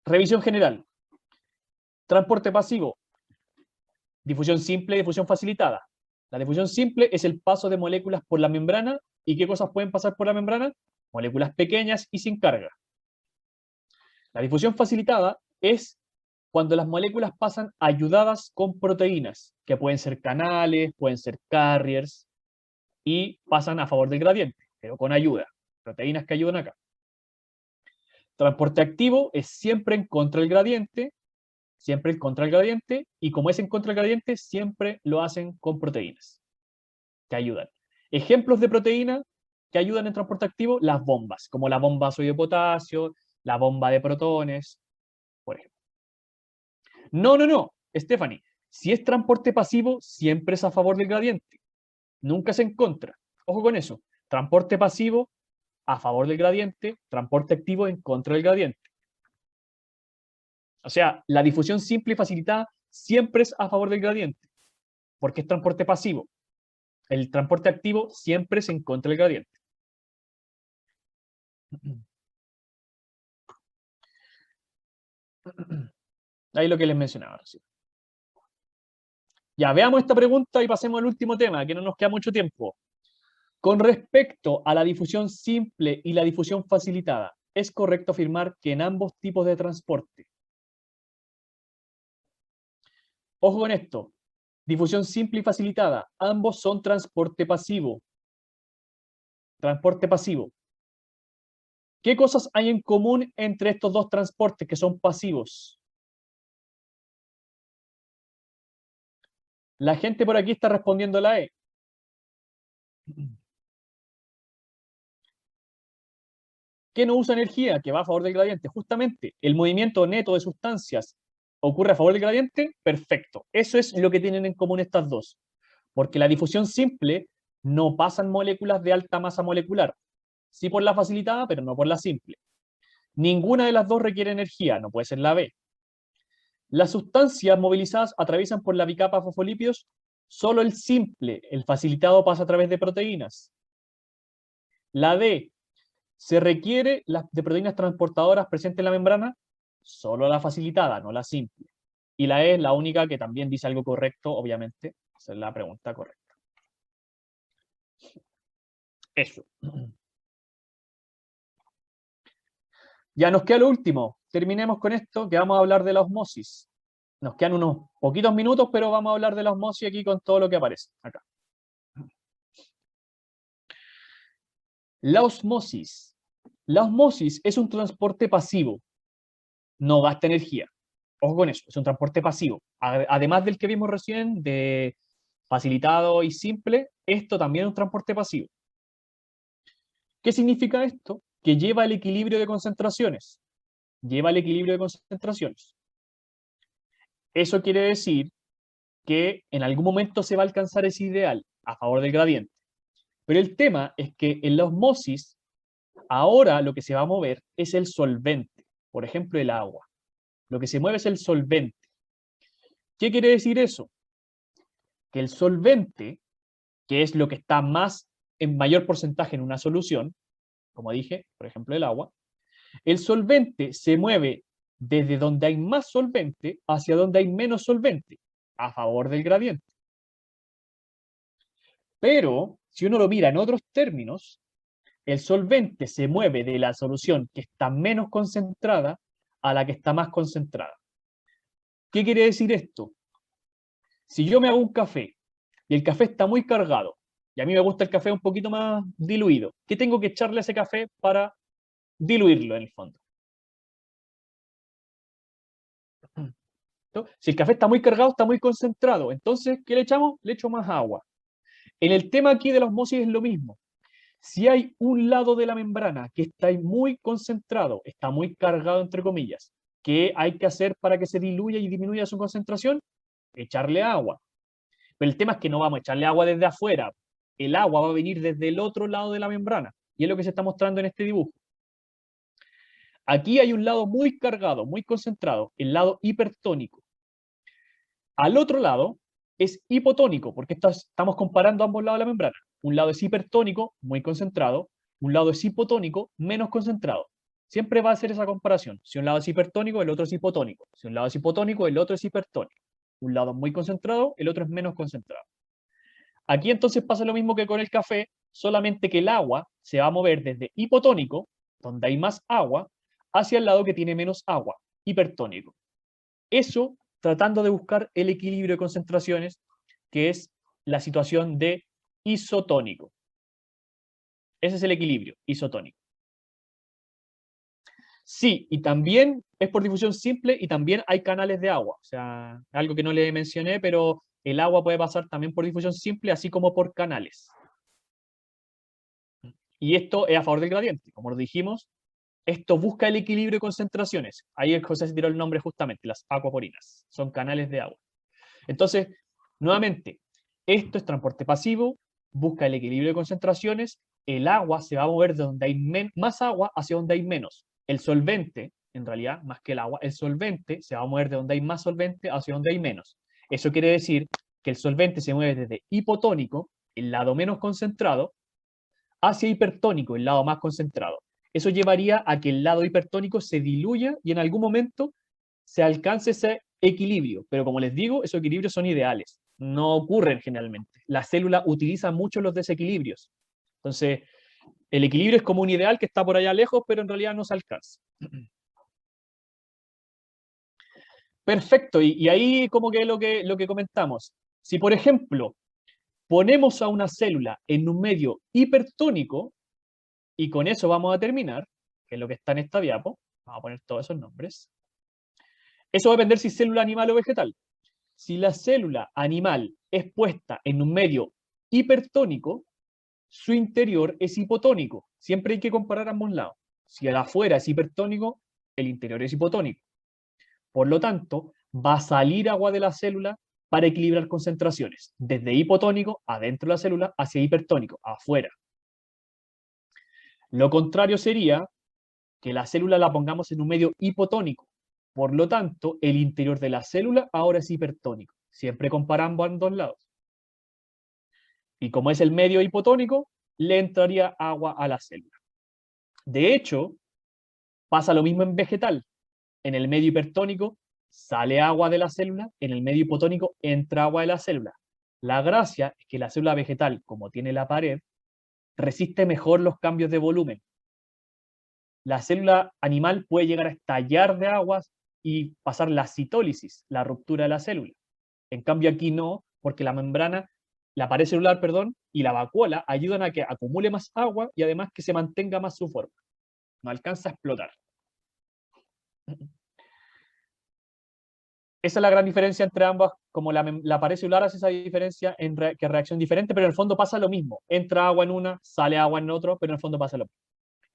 revisión general. Transporte pasivo, difusión simple y difusión facilitada. La difusión simple es el paso de moléculas por la membrana. ¿Y qué cosas pueden pasar por la membrana? Moléculas pequeñas y sin carga. La difusión facilitada es cuando las moléculas pasan ayudadas con proteínas, que pueden ser canales, pueden ser carriers, y pasan a favor del gradiente, pero con ayuda. Proteínas que ayudan acá. Transporte activo es siempre en contra del gradiente, siempre en contra del gradiente, y como es en contra del gradiente, siempre lo hacen con proteínas que ayudan. Ejemplos de proteínas que ayudan en transporte activo, las bombas, como la bomba sodio de potasio, la bomba de protones, por ejemplo. No, no, no, Stephanie, si es transporte pasivo, siempre es a favor del gradiente, nunca es en contra. Ojo con eso, transporte pasivo a favor del gradiente, transporte activo en contra del gradiente. O sea, la difusión simple y facilitada siempre es a favor del gradiente, porque es transporte pasivo. El transporte activo siempre es en contra del gradiente. Ahí lo que les mencionaba recién. Ya, veamos esta pregunta y pasemos al último tema, que no nos queda mucho tiempo. Con respecto a la difusión simple y la difusión facilitada, ¿es correcto afirmar que en ambos tipos de transporte? Ojo con esto, difusión simple y facilitada, ambos son transporte pasivo. Transporte pasivo. ¿Qué cosas hay en común entre estos dos transportes que son pasivos? La gente por aquí está respondiendo la E. ¿Qué no usa energía? Que va a favor del gradiente. Justamente, el movimiento neto de sustancias ocurre a favor del gradiente. Perfecto. Eso es lo que tienen en común estas dos. Porque la difusión simple no pasan moléculas de alta masa molecular. Sí por la facilitada, pero no por la simple. Ninguna de las dos requiere energía, no puede ser la B. Las sustancias movilizadas atraviesan por la bicapa fosfolípidos, solo el simple, el facilitado pasa a través de proteínas. La D, se requiere de proteínas transportadoras presentes en la membrana, solo la facilitada, no la simple. Y la E es la única que también dice algo correcto, obviamente. Esa es la pregunta correcta. Eso. Ya nos queda lo último. Terminemos con esto, que vamos a hablar de la osmosis. Nos quedan unos poquitos minutos, pero vamos a hablar de la osmosis aquí con todo lo que aparece acá. La osmosis. La osmosis es un transporte pasivo, no gasta energía. Ojo con eso, es un transporte pasivo. Además del que vimos recién, de facilitado y simple, esto también es un transporte pasivo. ¿Qué significa esto? Que lleva el equilibrio de concentraciones. Lleva el equilibrio de concentraciones. Eso quiere decir que en algún momento se va a alcanzar ese ideal a favor del gradiente. Pero el tema es que en la osmosis, ahora lo que se va a mover es el solvente, por ejemplo el agua. Lo que se mueve es el solvente. ¿Qué quiere decir eso? Que el solvente, que es lo que está más en mayor porcentaje en una solución, como dije, por ejemplo el agua, el solvente se mueve desde donde hay más solvente hacia donde hay menos solvente, a favor del gradiente. Pero, si uno lo mira en otros términos, el solvente se mueve de la solución que está menos concentrada a la que está más concentrada. ¿Qué quiere decir esto? Si yo me hago un café y el café está muy cargado, y a mí me gusta el café un poquito más diluido, ¿qué tengo que echarle a ese café para diluirlo en el fondo? ¿No? Si el café está muy cargado, está muy concentrado, entonces, ¿qué le echamos? Le echo más agua. En el tema aquí de la osmosis es lo mismo. Si hay un lado de la membrana que está muy concentrado, está muy cargado, entre comillas, ¿qué hay que hacer para que se diluya y disminuya su concentración? Echarle agua. Pero el tema es que no vamos a echarle agua desde afuera. El agua va a venir desde el otro lado de la membrana. Y es lo que se está mostrando en este dibujo. Aquí hay un lado muy cargado, muy concentrado, el lado hipertónico. Al otro lado es hipotónico, porque estamos comparando ambos lados de la membrana. Un lado es hipertónico, muy concentrado, un lado es hipotónico, menos concentrado. Siempre va a ser esa comparación. Si un lado es hipertónico, el otro es hipotónico. Si un lado es hipotónico, el otro es hipertónico. Un lado es muy concentrado, el otro es menos concentrado. Aquí entonces pasa lo mismo que con el café, solamente que el agua se va a mover desde hipotónico, donde hay más agua, hacia el lado que tiene menos agua, hipertónico. Eso tratando de buscar el equilibrio de concentraciones, que es la situación de isotónico. Ese es el equilibrio isotónico. Sí, y también es por difusión simple y también hay canales de agua. O sea, algo que no le mencioné, pero el agua puede pasar también por difusión simple, así como por canales. Y esto es a favor del gradiente. Como lo dijimos, esto busca el equilibrio de concentraciones. Ahí el José se tiró el nombre justamente, las acuaporinas. Son canales de agua. Entonces, nuevamente, esto es transporte pasivo, busca el equilibrio de concentraciones, el agua se va a mover de donde hay más agua hacia donde hay menos. El solvente, en realidad, más que el agua, el solvente se va a mover de donde hay más solvente hacia donde hay menos. Eso quiere decir que el solvente se mueve desde hipotónico, el lado menos concentrado, hacia hipertónico, el lado más concentrado. Eso llevaría a que el lado hipertónico se diluya y en algún momento se alcance ese equilibrio. Pero como les digo, esos equilibrios son ideales, no ocurren generalmente. La célula utiliza mucho los desequilibrios. Entonces, el equilibrio es como un ideal que está por allá lejos, pero en realidad no se alcanza. Perfecto, y ahí como que lo que comentamos. Si, por ejemplo, ponemos a una célula en un medio hipertónico, y con eso vamos a terminar, que es lo que está en esta diapo, vamos a poner todos esos nombres. Eso va a depender si es célula animal o vegetal. Si la célula animal es puesta en un medio hipertónico, su interior es hipotónico. Siempre hay que comparar ambos lados. Si el afuera es hipertónico, el interior es hipotónico. Por lo tanto, va a salir agua de la célula para equilibrar concentraciones, desde hipotónico, adentro de la célula, hacia hipertónico, afuera. Lo contrario sería que la célula la pongamos en un medio hipotónico. Por lo tanto, el interior de la célula ahora es hipertónico. Siempre comparando ambos lados. Y como es el medio hipotónico, le entraría agua a la célula. De hecho, pasa lo mismo en vegetal. En el medio hipertónico sale agua de la célula, en el medio hipotónico entra agua de la célula. La gracia es que la célula vegetal, como tiene la pared, resiste mejor los cambios de volumen. La célula animal puede llegar a estallar de aguas y pasar la citólisis, la ruptura de la célula. En cambio aquí no, porque la membrana, la pared celular, perdón, y la vacuola ayudan a que acumule más agua y además que se mantenga más su forma. No alcanza a explotar. Esa es la gran diferencia entre ambas, como la pared celular hace esa diferencia en que reacción diferente, pero en el fondo pasa lo mismo. Entra agua en una, sale agua en otro, pero en el fondo pasa lo mismo.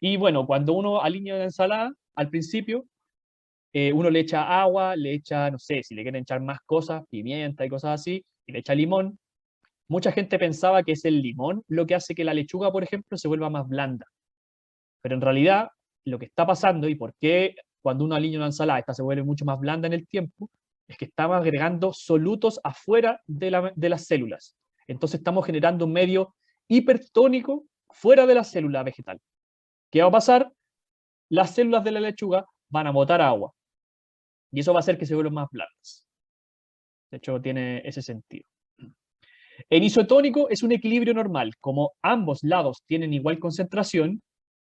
Y bueno, cuando uno alinea la ensalada, al principio, uno le echa agua, le echa, no sé, si le quieren echar más cosas, pimienta y cosas así, y le echa limón. Mucha gente pensaba que es el limón lo que hace que la lechuga, por ejemplo, se vuelva más blanda. Pero en realidad, lo que está pasando y por qué cuando uno alinea una ensalada, esta se vuelve mucho más blanda en el tiempo, es que estamos agregando solutos afuera de las células. Entonces estamos generando un medio hipertónico fuera de la célula vegetal. ¿Qué va a pasar? Las células de la lechuga van a botar agua. Y eso va a hacer que se vuelvan más blandas. De hecho, tiene ese sentido. En isotónico es un equilibrio normal. Como ambos lados tienen igual concentración,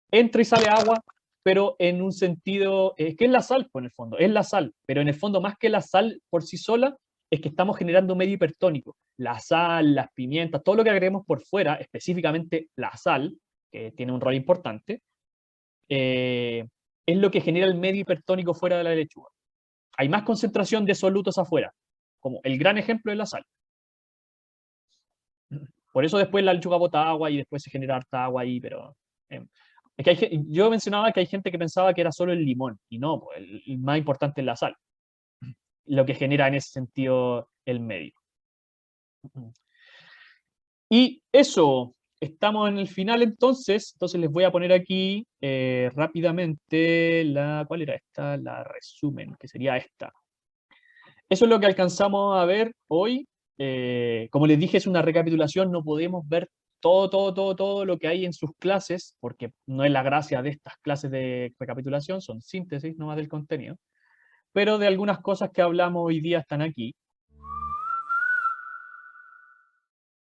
entra y sale agua, pero en un sentido, ¿qué es la sal? Pues en el fondo, es la sal, pero en el fondo más que la sal por sí sola, es que estamos generando un medio hipertónico. La sal, las pimientas, todo lo que agreguemos por fuera, específicamente la sal, que tiene un rol importante, es lo que genera el medio hipertónico fuera de la lechuga. Hay más concentración de solutos afuera, como el gran ejemplo es la sal. Por eso después la lechuga bota agua y después se genera harta agua ahí, pero... es que yo mencionaba que hay gente que pensaba que era solo el limón, y no, pues, el más importante es la sal, lo que genera en ese sentido el medio. Y eso, estamos en el final entonces les voy a poner aquí rápidamente ¿cuál era esta? La resumen, que sería esta. Eso es lo que alcanzamos a ver hoy. Como les dije, es una recapitulación, no podemos ver todo lo que hay en sus clases, porque no es la gracia de estas clases de recapitulación, son síntesis nomás del contenido, pero de algunas cosas que hablamos hoy día están aquí.